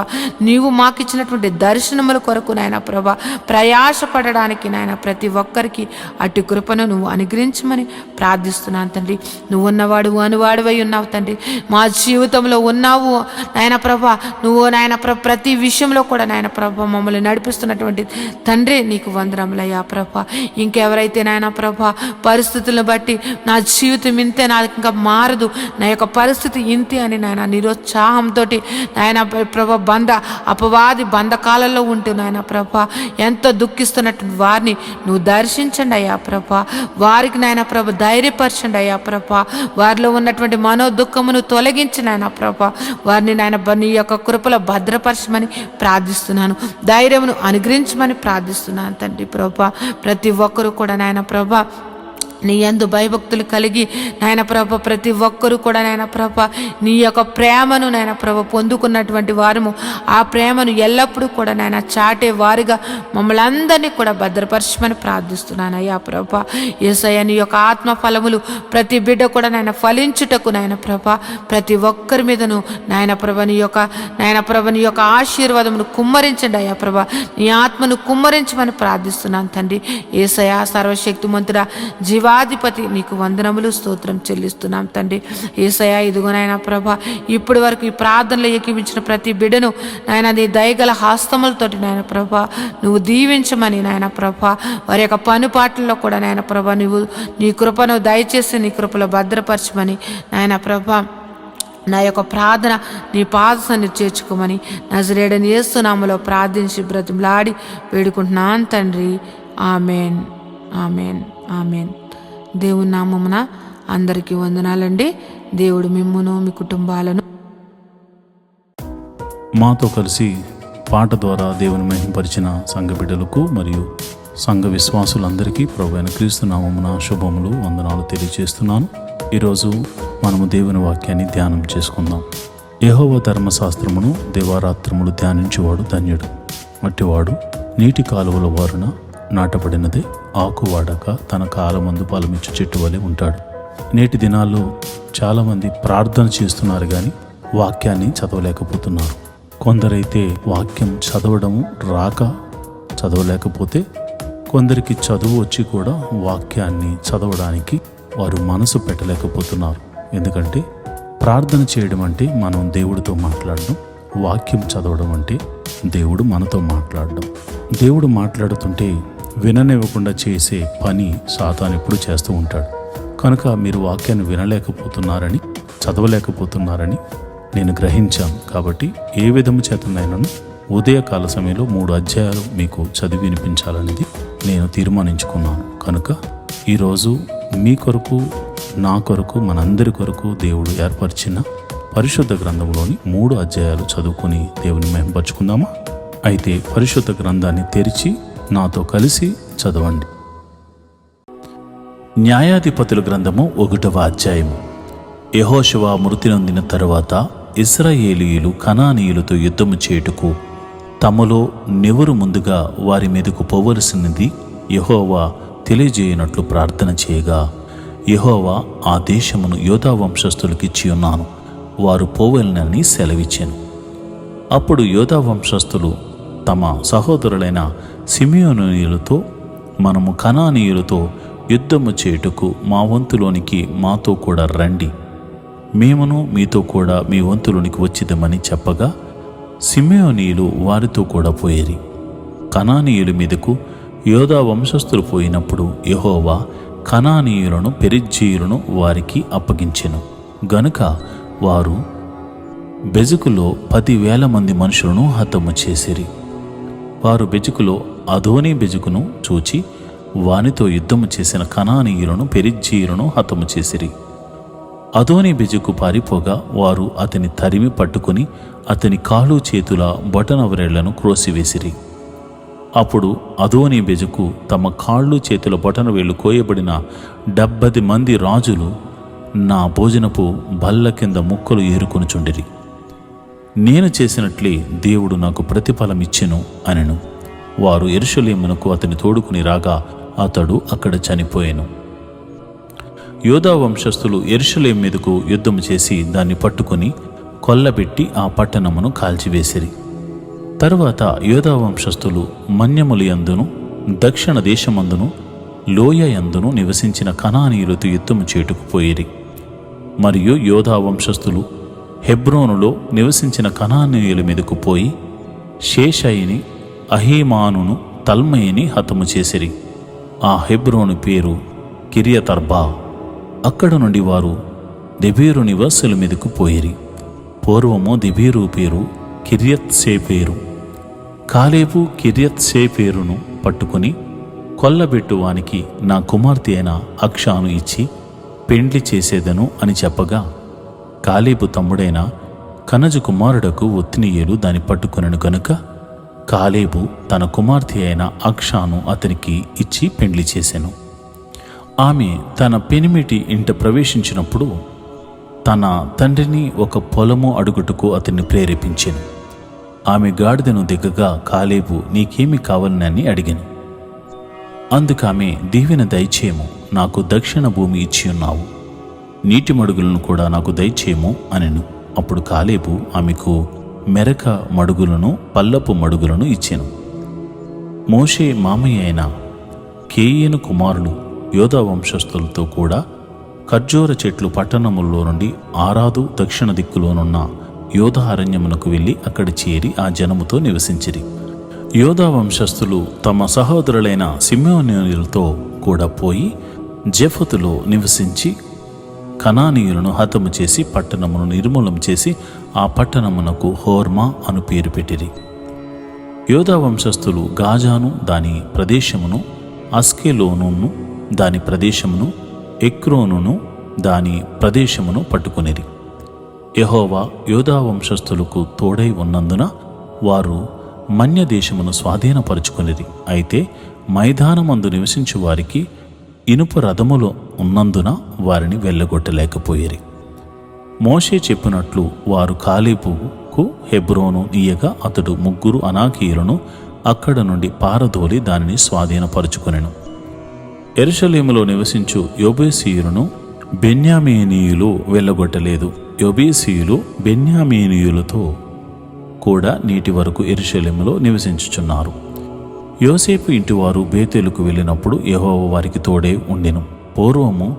నీవు మాకిచ్చినటువంటి దర్శనముల కొరకు నాయన ప్రభ ప్రయాసపడడానికి నాయన ప్రతి ఒక్కరికి అట్టి కృపను నువ్వు అనుగ్రహించమని ప్రార్థిస్తున్నాను తండ్రి. నువ్వు ఉన్నవాడు అనువాడువై ఉన్నావు తండ్రి. మా జీవితంలో ఉన్నావు నాయన ప్రభ. నువ్వు నాయన ప్రభ ప్రతి విషయంలో కూడా నాయన ప్రభ మమ్మల్ని నడిపిస్తున్నటువంటి తండ్రి, నీకు వందనములయ్యా ప్రభ. ఇంకెవరైతే నాయన ప్రభ పరిస్థితులను బట్టి నా జీవితం ఇంతే, నాకు ఇంకా మారదు, నా యొక్క పరిస్థితి ఇంతే అని నాయన నిరుత్సాహంతో నాయన ప్రభ అపవాది బంధకాలలో ఉంటూ నాయన ప్రభ ఎంతో దుఃఖిస్తున్నట్టు వారిని నువ్వు దర్శించండి అయ్యా ప్రభ. వారికి నాయన ప్రభ ధైర్యపరచండి అయ్యా ప్రభ. వారిలో ఉన్నటువంటి మనోదుఖమును తొలగించి నాయన ప్రభ వారిని నాయన నీ యొక్క కృపలో భద్రపరచమని ప్రార్థిస్తున్నాను. ధైర్యమును అనుగ్రహించమని ప్రార్థిస్తున్నాను తండ్రి ప్రభ. ప్రతి ఒక్కరూ కూడా నాయన ప్రభ నీ యందు భయభక్తులు కలిగి నాయన ప్రభ ప్రతి ఒక్కరూ కూడా నాయన ప్రభ నీ యొక్క ప్రేమను నాయన ప్రభ పొందుకున్నటువంటి వారము ఆ ప్రేమను ఎల్లప్పుడూ కూడా నాయన చాటే వారిగా మమ్మల్ని అందరినీ కూడా భద్రపరచమని ప్రార్థిస్తున్నాను అయ్యా ప్రభ. యేసయ్య, నీ యొక్క ఆత్మ ఫలములు ప్రతి బిడ్డ కూడా నాయన ఫలించుటకు నాయన ప్రభ ప్రతి ఒక్కరి మీదను నాయన ప్రభ నీ యొక్క ఆశీర్వాదమును కుమ్మరించండి అయ్యా ప్రభ. నీ ఆత్మను కుమ్మరించమని ప్రార్థిస్తున్నాను తండ్రి. యేసయ్య, సర్వశక్తిమంతుడా, జీవాధిపతి, నీకు వందనములు, స్తోత్రం చెల్లిస్తున్నాం తండ్రి. యేసయ్య, ఇదిగో నాయన ప్రభ ఇప్పటి వరకు ఈ ప్రార్థనలో ఏకీపించిన ప్రతి బిడ్డను నాయన నీ దయగల హస్తములతోటి నాయన ప్రభ నువ్వు దీవించమని నాయన ప్రభ వారి యొక్క పనుపాట్లలో కూడా నాయన ప్రభ నువ్వు నీ కృపను దయచేసి నీ కృపలో భద్రపరచమని నాయన ప్రభ నా యొక్క ప్రార్థన నీ పాదసన్ని చేర్చుకోమని నజరేయుడైన యేసు నామములో ప్రార్థించి బ్రతిమలాడి వేడుకుంటున్నాను తండ్రి. Amen, amen, amen. దేవుని నామమున అందరికీ వందనాలండి. దేవుడు మిమ్మును మీ కుటుంబాలను మాతో కలిసి పాట ద్వారా దేవుని మహింపరిచిన సంఘ బిడ్డలకు మరియు సంఘ విశ్వాసులందరికీ ప్రభువైన క్రీస్తు నామమున శుభములు, వందనాలు తెలియజేస్తున్నాను. ఈరోజు మనము దేవుని వాక్యాన్ని ధ్యానం చేసుకుందాం. యెహోవా ధర్మశాస్త్రమును దివారాత్రములు ధ్యానించేవాడు ధన్యుడు. అట్టివాడు నీటి కాలువల వారున నాటబడినదే ఆకు వాడక తన కాలమందు ఫలమిచ్చు చెట్టు వలె ఉంటాడు. నేటి దినాల్లో చాలామంది ప్రార్థన చేస్తున్నారు కానీ వాక్యాన్ని చదవలేకపోతున్నారు. కొందరైతే వాక్యం చదవడము రాక చదవలేకపోతే, కొందరికి చదువు వచ్చి కూడా వాక్యాన్ని చదవడానికి వారు మనసు పెట్టలేకపోతున్నారు. ఎందుకంటే ప్రార్థన చేయడం అంటే మనం దేవుడితో మాట్లాడడం, వాక్యం చదవడం అంటే దేవుడు మనతో మాట్లాడడం. దేవుడు మాట్లాడుతుంటే విననివ్వకుండా చేసే పని సాతాను ఎప్పుడు చేస్తూ ఉంటాడు. కనుక మీరు వాక్యాన్ని వినలేకపోతున్నారని, చదవలేకపోతున్నారని నేను గ్రహించాను. కాబట్టి ఏ విధము చేతనైనాను ఉదయకాల సమయంలో 3 అధ్యాయాలు మీకు చదివి వినిపించాలనేది నేను తీర్మానించుకున్నాను. కనుక ఈరోజు మీ కొరకు, నా కొరకు, మనందరి కొరకు దేవుడు ఏర్పరిచిన పరిశుద్ధ గ్రంథంలోని 3 అధ్యాయాలు చదువుకొని దేవుని మహిమపరుచుకుందామా? అయితే పరిశుద్ధ గ్రంథాన్ని తెరిచి నాతో కలిసి చదవండి. న్యాయాధిపతుల గ్రంథము 1వ అధ్యాయము. యెహోషువ మృతి నొందిన తరువాత ఇశ్రాయేలీయులు కనానీయులతో యుద్ధము చేయుటకు తమలో నెవరు ముందుగా వారి మీదకు పోవలసినది యెహోవా తెలియజేయనట్లు ప్రార్థన చేయగా, యెహోవా ఆ దేశమును యోధా వంశస్థులకిచ్చి ఉన్నాను, వారు పోవలనని సెలవిచ్చాను. అప్పుడు యోధా వంశస్థులు తమ సహోదరులైన సిమియోనీయులతో, మనము కనానీయులతో యుద్ధము చేయుటకు మా వంతులోనికి మాతో కూడా రండి, మేమును మీతో కూడా మీ వంతులోనికి వచ్చిదమని చెప్పగా, సిమియోనీయులు వారితో కూడా పోయేరి. కనానీయుల మీదకు యోధా వంశస్థులు పోయినప్పుడు యెహోవా కనానీయులను, పెరిజ్జీయులను వారికి అప్పగించెను. గనుక వారు బెజకులో 10,000 మంది మనుషులను హతము చేసిరి. వారు బెజకులో అదోనీ బెజకును చూచి వానితో యుద్ధము చేసిన కనానీయులను, పెరిజ్జీయులను హతము చేసిరి. అదోనీ బెజకు పారిపోగా వారు అతని తరిమి పట్టుకుని అతని కాలు చేతుల బొటనవ్రేళ్లను క్రోసివేసిరి. అప్పుడు అదోనీ బెజకు తమ కాళ్ళు చేతుల బొటనవేళ్లు కోయబడిన 70 మంది రాజులు నా భోజనపు బల్ల కింద ముక్కలు ఏరుకొనుచుండిరి. నేను చేసినట్లే దేవుడు నాకు ప్రతిఫలం ఇచ్చెను అనెను. వారు యెరూషలేమునకు అతని తోడుకుని రాగా అతడు అక్కడ చనిపోయెను. యోధా వంశస్థులు యెరూషలేము మీదకు యుద్ధము చేసి దాన్ని పట్టుకుని కొల్లబెట్టి ఆ పట్టణమును కాల్చివేసిరి. తరువాత యోధా వంశస్థులు మన్యముల యందును, దక్షిణ దేశమందును, లోయ యందును నివసించిన కనానీయులతో యుద్ధము చేటుకు పోయిరి. మరియు యోధా వంశస్థులు హెబ్రోనులో నివసించిన కనానీయుల మీదకు పోయి షేషయిని, అహీమానును, తల్మయిని హతము చేసిరి. ఆ హెబ్రోను పేరు కిరియతర్బా. అక్కడ నుండి వారు దెబీరు నివాసుల మీదకు పోయిరి. పూర్వము దెబీరు పేరు కిర్యత్సేపేరు. కాలేబు కిర్యత్సేపేరును పట్టుకుని కొల్లబెట్టువానికి నా కుమార్తె అయిన అక్షాను ఇచ్చి పెండ్లి చేసేదను అని చెప్పగా, కాలేబు తమ్ముడైన కనజు కుమారుడకు ఒత్నియేలు దాన్ని పట్టుకొనెను గనుక కాలేబు తన కుమార్తె అయిన అక్షాను అతనికి ఇచ్చి పెండ్లి చేసెను. ఆమె తన పెనిమిటి ఇంట ప్రవేశించినప్పుడు తన తండ్రిని ఒక పొలము అడుగుటకు అతన్ని ప్రేరేపించెను. ఆమె గాడిదను దిగ్గగా కాలేబు నీకేమి కావాలని అడిగాను. అందుకామె దీవెన దయచేయము, నాకు దక్షిణ భూమి ఇచ్చి ఉన్నావు, నీటి మడుగులను కూడా నాకు దయచేయము అనెను. అప్పుడు కాలేబు ఆమెకు మెరక మడుగులను, పల్లపు మడుగులను ఇచ్చెను. మోషే మామయ్య అయిన కేయేను కుమారులు యోధా వంశస్థులతో కూడా ఖర్జూర చెట్లు పట్టణముల్లో నుండి ఆరాదు దక్షిణ దిక్కులోనున్న యోధా అరణ్యమునకు వెళ్ళి అక్కడ చేరి ఆ జనముతో నివసించిరి. యోధా వంశస్థులు తమ సహోదరులైన సిమియోనీయులతో కూడా పోయి జెఫతులో నివసించి కనానీయులను హతము చేసి పట్టణమును నిర్మూలం చేసి ఆ పట్టణమునకు హోర్మా అను పేరు పెట్టిరి. యోధా వంశస్థులు గాజాను దాని ప్రదేశమును, అస్కెలోనును దాని ప్రదేశమును, ఎక్రోనును దాని ప్రదేశమును పట్టుకొనిరి. యెహోవా యోధా వంశస్థులకు తోడై ఉన్నందున వారు మన్య దేశమును స్వాధీనపరుచుకొనిరి. అయితే మైదానమందు నివసించు వారికి ఇనుప రథములు ఉన్నందున వారిని వెళ్ళగొట్టలేకపోయిరి. మోషే చెప్పినట్లు వారు కాలేబుకు హెబ్రోను ఇయ్యగా అతడు 3 అనాకీయులను అక్కడ నుండి పారదోలి దానిని స్వాధీనపరుచుకొనెను. యెరూషలేములో నివసించు యోబేసీయులను బెన్యామీనీయులు వెళ్ళగొట్టలేదు. యోబేసీయులు బెన్యామీనీయులతో కూడా నేటి వరకు యెరూషలేములో నివసించుచున్నారు. యోసేపు ఇంటివారు బేతేలుకు వెళ్ళినప్పుడు యెహోవా వారికి తోడే ఉండెను. పూర్వము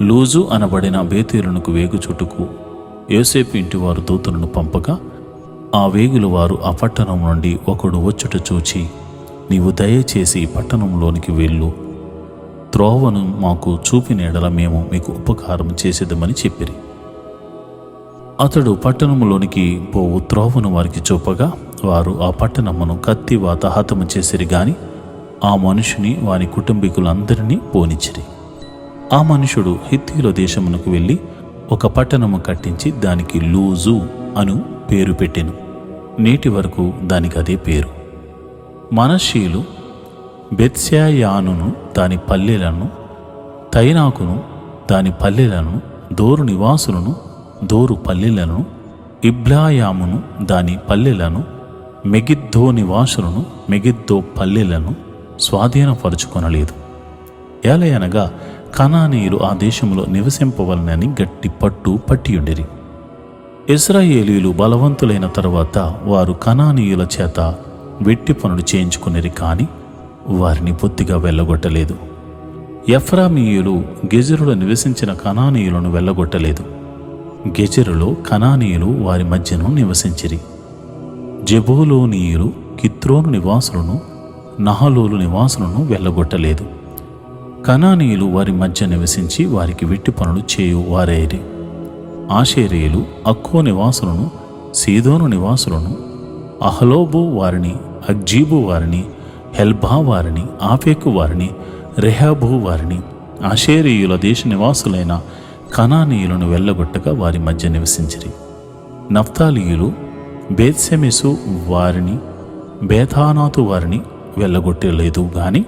లూజు అనబడిన బేతేలునకు వేగు చుట్టుకు యోసేపు ఇంటివారు దూతలను పంపగా, ఆ వేగుల వారు ఆ పట్టణం నుండి ఒకడు వచ్చుట చూచి, నీవు దయచేసి పట్టణంలోనికి వెళ్ళు, త్రోవను మాకు చూపిన ఎడల మేము మీకు ఉపకారం చేసేదమని చెప్పిరి. అతడు పట్టణంలోనికి పోవు త్రోవను వారికి చూపగా, వారు ఆ పట్టణమును కత్తి వాత హతము చేసిరి గాని ఆ మనుషుని వాని కుటుంబీకులందరినీ పోనిచ్చిరి. ఆ మనుషుడు హిత్తీల దేశమునకు వెళ్ళి ఒక పట్టణము కట్టించి దానికి లూజు అను పేరు పెట్టెను. నేటి వరకు దానికి అదే పేరు. మనష్షీయులు బెత్షెయానును దాని పల్లెలను, తైనాకును దాని పల్లెలను, దోరు నివాసులను దోరు పల్లెలను, ఇబ్లాయామును దాని పల్లెలను, మెగిద్దో నివాసులను మెగిద్దో పల్లెలను స్వాధీనపరుచుకొనలేదు. ఏలయనగా కనానీయులు ఆ దేశంలో నివసింపవలనని గట్టి పట్టు పట్టియుండిరి. ఇశ్రాయేలీయులు బలవంతులైన తరువాత వారు కనానీయుల చేత వెట్టి పనులు చేయించుకునిరి, కాని వారిని బొత్తిగా వెళ్ళగొట్టలేదు. ఎఫ్రామీయులు గెజెరులో నివసించిన కనానీయులను వెళ్ళగొట్టలేదు. గెజెరులో కనానీయులు వారి మధ్యను నివసించిరి. జెబూలూనీయులు కిత్రోను నివాసులను, నహలోలు నివాసులను వెళ్ళగొట్టలేదు. కనానీయులు వారి మధ్య నివసించి వారికి వెట్టి పనులు చేయు వారైరి. ఆషేరీయులు అక్కో నివాసులను, సీదోను నివాసులను, అహలోబు వారిని, అగ్జీబు వారిని, హెల్బా వారిని, ఆఫేకు వారిని, రెహాబు వారిని, ఆషేరీయుల దేశ నివాసులైన కనానీయులను వెళ్ళగొట్టగా వారి మధ్య నివసించిరి. నఫ్తాలీయులు బేత్షెమెషు వారిని, బేతానాతు వారిని వెళ్ళగొట్టలేదు గాని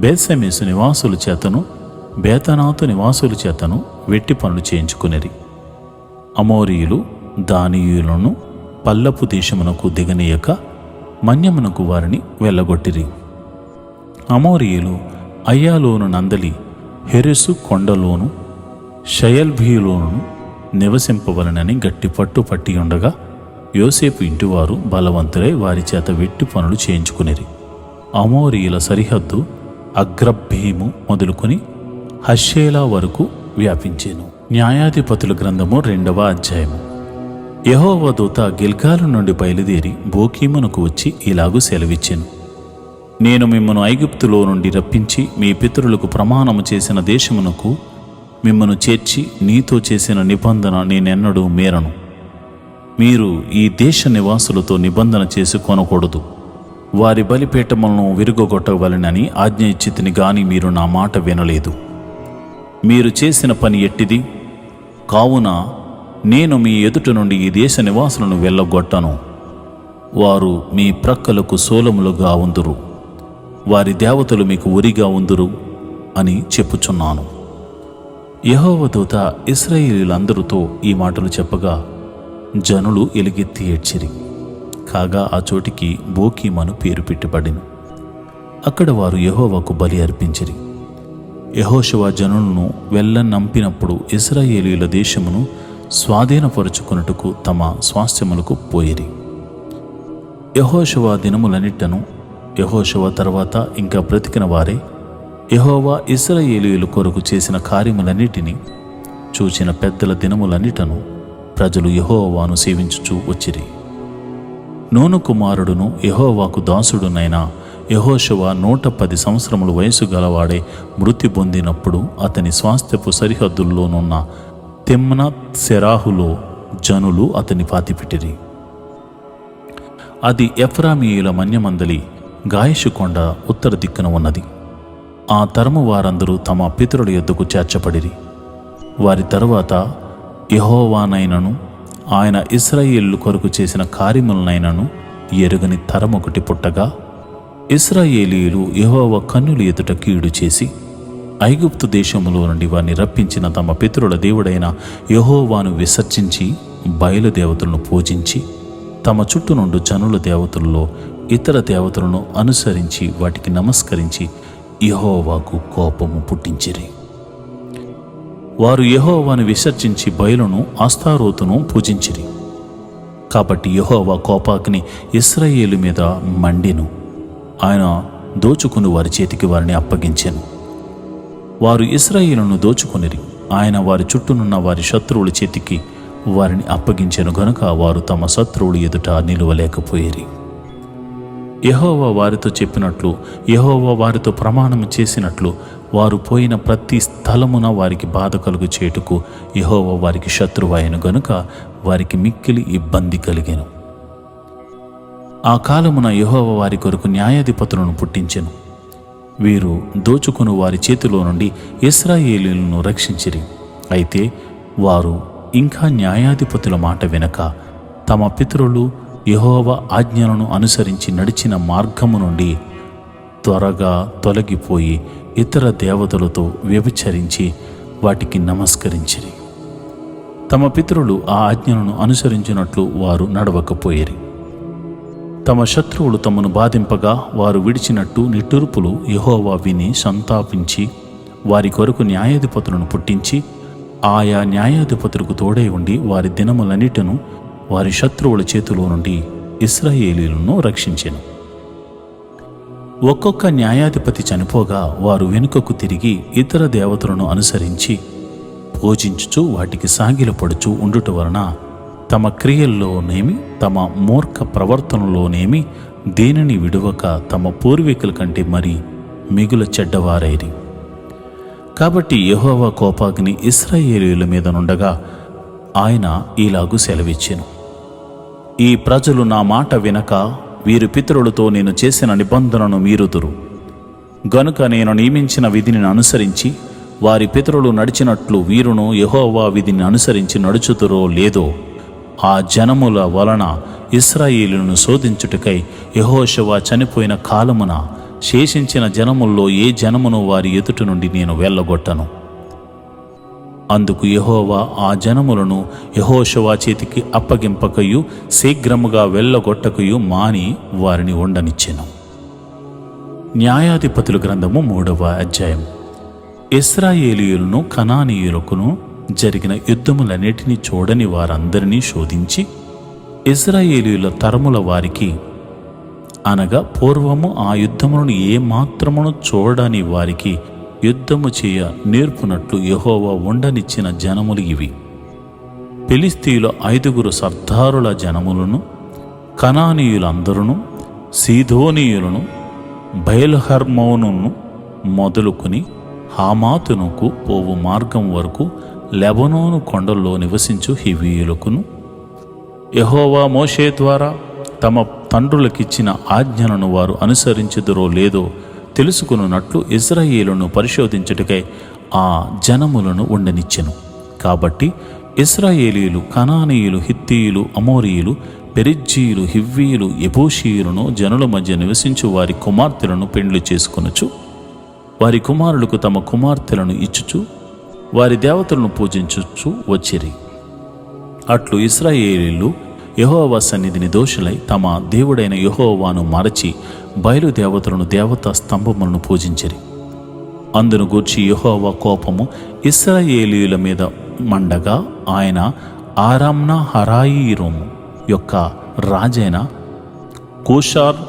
బేత్షెమెషు నివాసుల చేతను బేతనాతు నివాసుల చేతను వెట్టి పనులు చేయించుకునిరి. అమోరీయులు దానీయులను పల్లపు దేశమునకు దిగనీయక మన్యమునకు వారిని వెళ్ళగొట్టిరి. అమోరీయులు అయ్యాలోను నందలి హెరెసు కొండలోను షయల్బీలోను నివసింపవలనని గట్టి పట్టు పట్టి ఉండగా, యోసేపు ఇంటివారు బలవంతులై వారి చేత వెట్టి పనులు చేయించుకునిరి. అమోరీయుల సరిహద్దు అగ్రబ్బీము మొదలుకొని హషేలా వరకు వ్యాపించేను. న్యాయాధిపతుల గ్రంథము 2వ అధ్యాయము. యెహోవా దూత గిల్గాలు నుండి బయలుదేరి బోకీమునకు వచ్చి ఇలాగు సెలవిచ్చెను. నేను మిమ్మను ఐగుప్తులో నుండి రప్పించి మీ పితరులకు ప్రమాణము చేసిన దేశమునకు మిమ్మను చేర్చి నీతో చేసిన నిబంధన నేనెన్నడూ మీరను. మీరు ఈ దేశ నివాసులతో నిబంధన చేసుకొనకూడదు. వారి బలిపీఠములను విరుగొట్టవలెనని ఆజ్ఞ ఇచ్చితిని గాని మీరు నా మాట వినలేదు. మీరు చేసిన పని ఎట్టిది? కావున నేను మీ ఎదుట నుండి ఈ దేశ నివాసులను వెళ్ళగొట్టను. వారు మీ ప్రక్కలకు సోలములుగా ఉందురు, వారి దేవతలు మీకు ఉరిగా ఉందురు అని చెప్పుచున్నాను. యెహోవా దూత ఇశ్రాయేలీయులందరితో ఈ మాటలు చెప్పగా జనులు ఎలుగెత్తి ఏడ్చిరి. కాగా ఆ చోటికి బోకీమను పేరు పెట్టబడెను. అక్కడ వారు యెహోవాకు బలి అర్పించిరి. యెహోషువ జనులను వెళ్ళనంపినప్పుడు ఇశ్రాయేలీయుల దేశమును స్వాధీనపరుచుకొనుటకు తమ స్వాస్థ్యములకు పోయిరి. యెహోషువ దినములన్నిటను యెహోషువ తర్వాత ఇంకా బ్రతికిన వారే యెహోవా ఇశ్రాయేలీయుల కొరకు చేసిన కార్యములన్నిటినీ చూచిన పెద్దల దినములన్నిటను ప్రజలు యెహోవాను సేవించుచూ వచ్చిరి. నూను కుమారుడును యెహోవాకు దాసుడునైన యెహోషువ 110 సంవత్సరముల వయసు గలవాడే మృతి పొందినప్పుడు అతని స్వాస్థ్యపు సరిహద్దుల్లోనున్న తిమ్నత్ సెరాహులో జనులు అతని పాతిపెట్టిరి. అది ఎఫ్రామీయుల మన్యమందలి గాయషు కొండ ఉత్తర దిక్కున ఉన్నది. ఆ తరము వారందరూ తమ పితరుల యొద్దకు చేర్చబడిరి. వారి తరువాత యెహోవానైనను ఆయన ఇశ్రాయేలు కొరకు చేసిన కార్యములనైనను ఎరుగని తరమొకటి పుట్టగా, ఇశ్రాయేలీయులు యెహోవా కన్నుల ఎదుట కీడు చేసి ఐగుప్తు దేశములో నుండి వారిని రప్పించిన తమ పితరుల దేవుడైన యెహోవాను విసర్జించి బయలుదేవతలను పూజించి తమ చుట్టూ నుండి జనుల దేవతల్లో ఇతర దేవతలను అనుసరించి వాటికి నమస్కరించి యెహోవాకు కోపము పుట్టించిరి. వారు యెహోవాను విసర్జించి బయలును ఆస్తారోతును పూజించిరి. కాబట్టి యెహోవా కోపాగ్ని ఇశ్రాయేలు మీద మండెను. ఆయన దోచుకుని వారి చేతికి వారిని అప్పగించెను. వారు ఇశ్రాయేలును దోచుకొనిరి. ఆయన వారి చుట్టూనున్న వారి శత్రువుల చేతికి వారిని అప్పగించెను గనుక వారు తమ శత్రువులు ఎదుట నిలువలేకపోయిరి. యెహోవా వారితో చెప్పినట్లు, యెహోవా వారితో ప్రమాణం చేసినట్లు వారు పోయిన ప్రతి స్థలమున వారికి బాధ కలుగు చేటుకు యెహోవా వారికి శత్రువాయను గనుక వారికి మిక్కిలి ఇబ్బంది కలిగెను. ఆ కాలమున యెహోవా వారి కొరకు న్యాయాధిపతులను పుట్టించెను. వీరు దోచుకుని వారి చేతిలో నుండి ఇశ్రాయేలీయులను రక్షించిరి. అయితే వారు ఇంకా న్యాయాధిపతుల మాట వినక తమ పితరులు యెహోవా ఆజ్ఞలను అనుసరించి నడిచిన మార్గము నుండి త్వరగా తొలగిపోయి ఇతర దేవతలతో వ్యభిచరించి వాటికి నమస్కరించిరి. తమ పితరులు ఆ ఆజ్ఞలను అనుసరించినట్లు వారు నడవకపోయిరి. తమ శత్రువులు తమను బాధింపగా వారు విడిచినట్టు నిట్టూర్పులు యెహోవా విని సంతాపించి వారి కొరకు న్యాయాధిపతులను పుట్టించి ఆయా న్యాయాధిపతులకు తోడై ఉండి వారి దినములన్నిటను వారి శత్రువుల చేతిలో నుండి ఇశ్రాయేలీయులను రక్షించెను. ఒక్కొక్క న్యాయాధిపతి చనిపోగా వారు వెనుకకు తిరిగి ఇతర దేవతలను అనుసరించి పూజించుచు వాటికి సాగిలపడుచు ఉండుట వలన తమ క్రియల్లోనేమి తమ మూర్ఖ ప్రవర్తనలోనేమి దేనిని విడువక తమ పూర్వీకుల కంటే మరి మిగుల చెడ్డవారైరి. కాబట్టి యెహోవా కోపాగ్ని ఇశ్రాయేలీయుల మీద నుండగా ఆయన ఇలాగు సెలవిచ్చెను. ఈ ప్రజలు నా మాట వినక వీరి పితరులతో నేను చేసిన నిబంధనను మీరుదురు గనుక నేను నియమించిన విధిని అనుసరించి వారి పితరులు నడిచినట్లు వీరును యెహోవా విధిని అనుసరించి నడుచుతురో లేదో ఆ జనముల వలన ఇశ్రాయేలును శోధించుటకై యెహోషువ చనిపోయిన కాలమున శేషించిన జనముల్లో ఏ జనమును వారి ఎదుట నుండి నేను వెళ్ళగొట్టను. అందుకు యెహోవా ఆ జనములను యెహోషువ చేతికి అప్పగింపకయు శీఘ్రముగా వెళ్ళగొట్టకయు మాని వారిని ఉండనిచ్చెను. న్యాయాధిపతుల గ్రంథము 3వ అధ్యాయం. ఇశ్రాయేలీయులను కనానీయులకును జరిగిన యుద్ధములన్నిటినీ చూడని వారందరినీ శోధించి ఇశ్రాయేలీయుల తరముల వారికి అనగా పూర్వము ఆ యుద్ధములను ఏమాత్రమును చూడని వారికి యుద్ధము చేయ నేర్పునట్లు యెహోవా ఉండనిచ్చిన జనములు ఇవి: ఫిలిష్తీయుల 5 సర్దారుల జనములను, కనానీయులందరును, సీదోనీయులను, బయల్హర్మోనును మొదలుకొని హామాతునకు పోవు మార్గం వరకు లెబనోను కొండల్లో నివసించు హివ్వీయులకును, యెహోవా మోషే ద్వారా తమ తండ్రులకిచ్చిన ఆజ్ఞలను వారు అనుసరించుదురో లేదో తెలుసుకున్నట్లు ఇశ్రాయేలును పరిశోధించుటకై ఆ జనములను ఉండనిచ్చెను. కాబట్టి ఇశ్రాయేలీయులు కనానీయులు, హిత్తీయులు, అమోరీయులు, పెరిజ్జీయులు, హివ్వీయులు, యెబూషీయులను జనుల మధ్య నివసించు వారి కుమార్తెలను పెండ్లి చేసుకొనుచు వారి కుమారులకు తమ కుమార్తెలను ఇచ్చుచు వారి దేవతలను పూజించుచు వచ్చిరి. అట్లు ఇశ్రాయేలీయులు యెహోవా సన్నిధిని దోషులై తమ దేవుడైన యెహోవాను మరచి బయలుదేవతలను, దేవతా స్తంభములను పూజించిరి. అందును గూర్చి యెహోవా కోపము ఇశ్రాయేలీయుల మీద మండగా ఆయన ఆరామ్నా హరాయిరోము యొక్క రాజైన కూషార్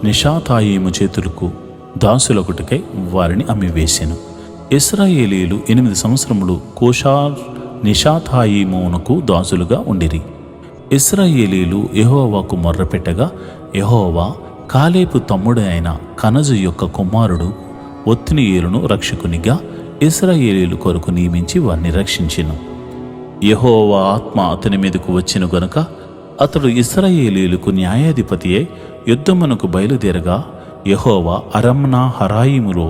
నిషాతాయిము చేతులకు దాసులొకటికై వారిని అమ్మివేసెను. ఇశ్రాయేలీయులు 8 సంవత్సరములు కూషార్ నిషాతాయిమునకు దాసులుగా ఉండిరి. ఇశ్రాయేలీయులు యెహోవాకు మొర్రపెట్టగా యెహోవా కాలేబు తమ్ముడు అయిన కనజు యొక్క కుమారుడు ఒత్నీయేలును రక్షకునిగా ఇశ్రాయేలీయుల కొరకు నియమించి వారిని రక్షించెను. యెహోవా ఆత్మ అతని మీదకు వచ్చెను గనుక అతడు ఇశ్రాయేలీయులకు న్యాయాధిపతి అయి యుద్ధమునకు బయలుదేరగా యెహోవా అరమ్నా హరాయిములో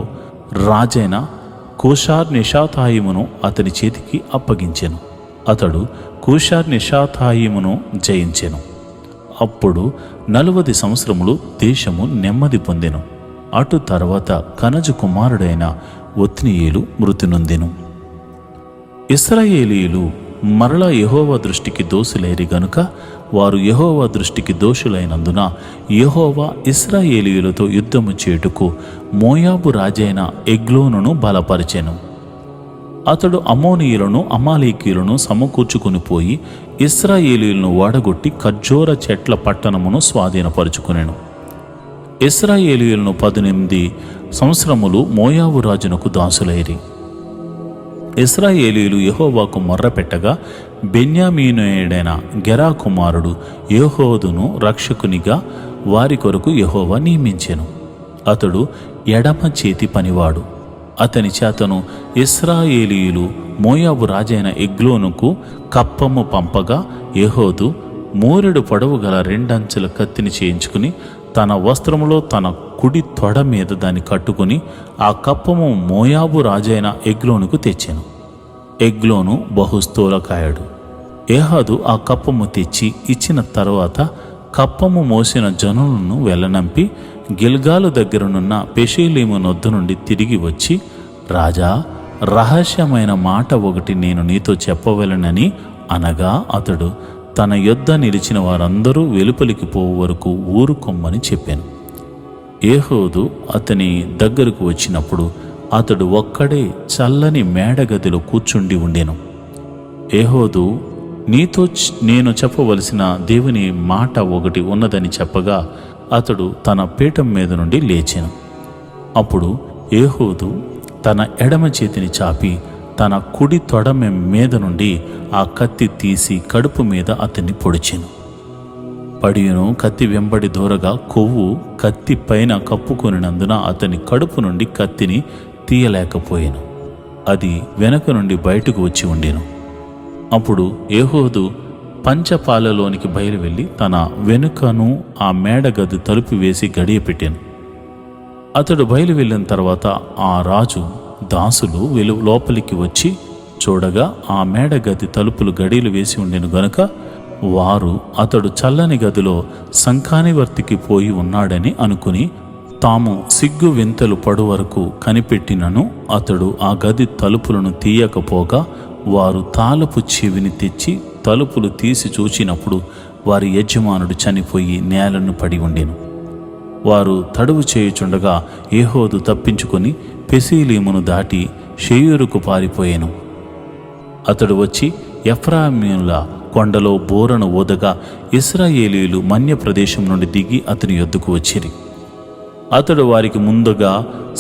రాజైన కూషార్ నిషాతాయిమును అతని చేతికి అప్పగించెను. అతడు కూషార్ నిషాతాయిమును జయించెను. అప్పుడు 40 సంవత్సరములు దేశము నెమ్మది పొందెను. అటు తర్వాత కనజు కుమారుడైన ఒత్నీయేలు మృతి నొందెను. ఇశ్రాయేలీయులు మరలా యెహోవా దృష్టికి దోషులైరి గనుక వారు యెహోవా దృష్టికి దోషులైనందున యెహోవా ఇశ్రాయేలీయులతో యుద్ధము చేయుటకు మోయాబు రాజైన ఎగ్లోనును బలపరిచెను. అతడు అమ్మోనీయులను అమాలేకీయులను సమకూర్చుకుని పోయి ఇశ్రాయేలీయులను ఓడగొట్టి ఖర్జూర చెట్ల పట్టణమును స్వాధీనపరుచుకునెను. ఇశ్రాయేలీయులను 18 సంవత్సరములు మోయాబు రాజునకు దాసులైరి. ఇశ్రాయేలీయులు యెహోవాకు మొర్రపెట్టగా బెన్యామీనీయుడైన గెరా కుమారుడు ఏహూదును రక్షకునిగా వారి కొరకు యెహోవా నియమించెను. అతడు ఎడమ చేతి పనివాడు. అతని చేతను ఇశ్రాయేలీయులు మోయాబు రాజైన ఎగ్లోనుకు కప్పము పంపగా ఏహూదు మూరెడు పొడవు గల 2 అంచెల కత్తిని చేయించుకుని తన వస్త్రములో తన కుడి తొడ మీద దాన్ని కట్టుకుని ఆ కప్పము మోయాబు రాజైన ఎగ్లోనుకు తెచ్చెను. ఎగ్లోను బహుస్థూలకాయుడు. ఏహాదు ఆ కప్పము తెచ్చి ఇచ్చిన తరువాత కప్పము మోసిన జనులను వెళ్ళనంపి గిల్గాలు దగ్గరనున్న పెషీలీము నొద్దు నుండి తిరిగి వచ్చి, రాజా, రహస్యమైన మాట ఒకటి నేను నీతో చెప్పవలెనని అనగా అతడు తన యొద్ద నిలిచిన వారందరూ వెలుపలికి పోవు వరకు ఊరుకొమ్మని చెప్పాను. ఏహూదు అతని దగ్గరకు వచ్చినప్పుడు అతడు ఒక్కడే చల్లని మేడగదిలో కూర్చుండి ఉండెను. ఏహూదు, నీతో నేను చెప్పవలసిన దేవుని మాట ఒకటి ఉన్నదని చెప్పగా అతడు తన పీఠం మీద నుండి లేచెను. అప్పుడు ఏహూదు తన ఎడమ చేతిని చాపి తన కుడి తొడ మీద నుండి ఆ కత్తి తీసి కడుపు మీద అతన్ని పొడిచెను. పడియును కత్తి వెంబడి దూరగా కొవ్వు కత్తి పైన కప్పుకొనినందున అతని కడుపు నుండి కత్తిని తీయలేకపోయాను. అది వెనక నుండి బయటకు వచ్చి ఉండెను. అప్పుడు ఏహూదు పంచపాలలోనికి బయలు వెళ్ళి తన వెనుకను ఆ మేడగది తలుపు వేసి గడియ పెట్టాను. అతడు బయలు వెళ్ళిన తర్వాత ఆ రాజు దాసులు లోపలికి వచ్చి చూడగా ఆ మేడగది తలుపులు గడియలు వేసి ఉండెను గనుక వారు అతడు చల్లని గదిలో సంఖానివర్తికి పోయి ఉన్నాడని అనుకుని తాము సిగ్గు వింతలు పడు వరకు కనిపెట్టినను అతడు ఆ గది తలుపులను తీయకపోగా వారు తాళపు చెవిని తెచ్చి తలుపులు తీసి చూచినప్పుడు వారి యజమానుడు చనిపోయి నేలను పడి ఉండెను. వారు తడువు చేయుచుండగా ఏహూదు తప్పించుకొని పెసీలీమును దాటి షేయూరుకు పారిపోయాను. అతడు వచ్చి ఎఫ్రాయిముల కొండలో బోరను ఊదగా ఇశ్రాయేలీయులు మన్య ప్రదేశం నుండి దిగి అతని యొద్దకు వచ్చిరి. అతడు వారికి ముందుగా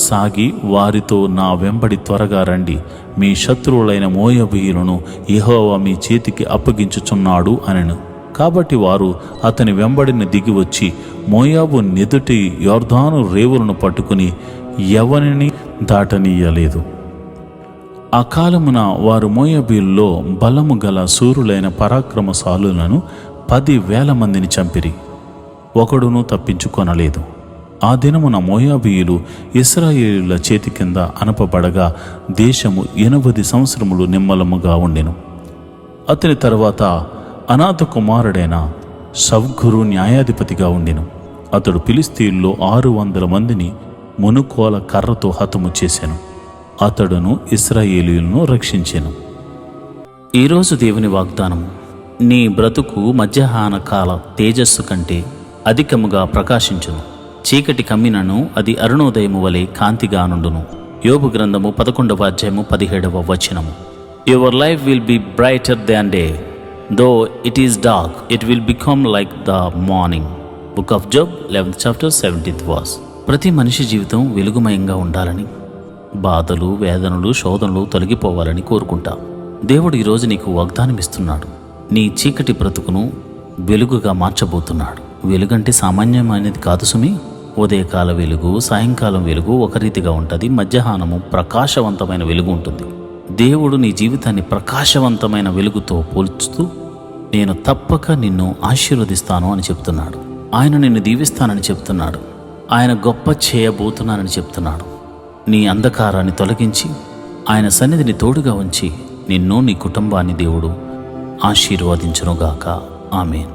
సాగి వారితో, నా వెంబడి త్వరగా రండి, మీ శత్రువులైన మోయాబీయులను యెహోవా మీ చేతికి అప్పగించుచున్నాడు అనెను. కాబట్టి వారు అతని వెంబడిని దిగి వచ్చి మోయాబు నెదుటి యొర్దాను రేవులను పట్టుకుని ఎవరిని దాటనీయలేదు. ఆ కాలమున వారు మోయాబీయుల్లో బలము గల శూరులైన పరాక్రమశాలులను 10,000 మందిని చంపిరి. ఒకడును తప్పించుకొనలేదు. ఆ దినమున మోయాబీయులు ఇశ్రాయేలీయుల చేతి కింద అనపబడగా దేశము 80 సంవత్సరములు నిమ్మలముగా ఉండెను. అతని తరువాత అనాథ కుమారుడైన సవ్గురు న్యాయాధిపతిగా ఉండెను. అతడు ఫిలిష్తీయుల్లో 600 మందిని మునుకోల కర్రతో హతము చేసెను. అతడును ఇశ్రాయేలీయులను రక్షించెను. ఈరోజు దేవుని వాగ్దానం, నీ బ్రతుకు మధ్యాహ్న కాల తేజస్సు కంటే అధికముగా ప్రకాశించును. చీకటి కమ్మినను అది అరుణోదయము వలె కాంతిగా నుండును. యోబు గ్రంథము 11వ అధ్యాయము 17వ వచనము. Your life will be brighter than day, though it is dark it will become like the morning. Book of job 11th chapter 17th verse. ప్రతి మనిషి జీవితం వెలుగుమయంగా ఉండాలని, బాధలు, వేదనలు, శోధనలు తొలగిపోవాలని కోరుకుంటా. దేవుడు ఈరోజు నీకు వాగ్దానం ఇస్తున్నాడు. నీ చీకటి బ్రతుకును వెలుగుగా మార్చబోతున్నాడు. వెలుగంటే సామాన్యమైనది కాదు సుమి. ఉదయకాల వెలుగు, సాయంకాలం వెలుగు ఒక రీతిగా ఉంటుంది. మధ్యాహ్నము ప్రకాశవంతమైన వెలుగు ఉంటుంది. దేవుడు నీ జీవితాన్ని ప్రకాశవంతమైన వెలుగుతో పోల్చుతూ నేను తప్పక నిన్ను ఆశీర్వదిస్తాను అని చెప్తున్నాడు. ఆయన నిన్ను దీవిస్తానని చెప్తున్నాడు. ఆయన గొప్ప చేయబోతున్నానని చెప్తున్నాడు. నీ అంధకారాన్ని తొలగించి ఆయన సన్నిధిని తోడుగా ఉంచి నిన్ను, నీ కుటుంబాన్ని దేవుడు ఆశీర్వదించునుగాక. ఆమేన్.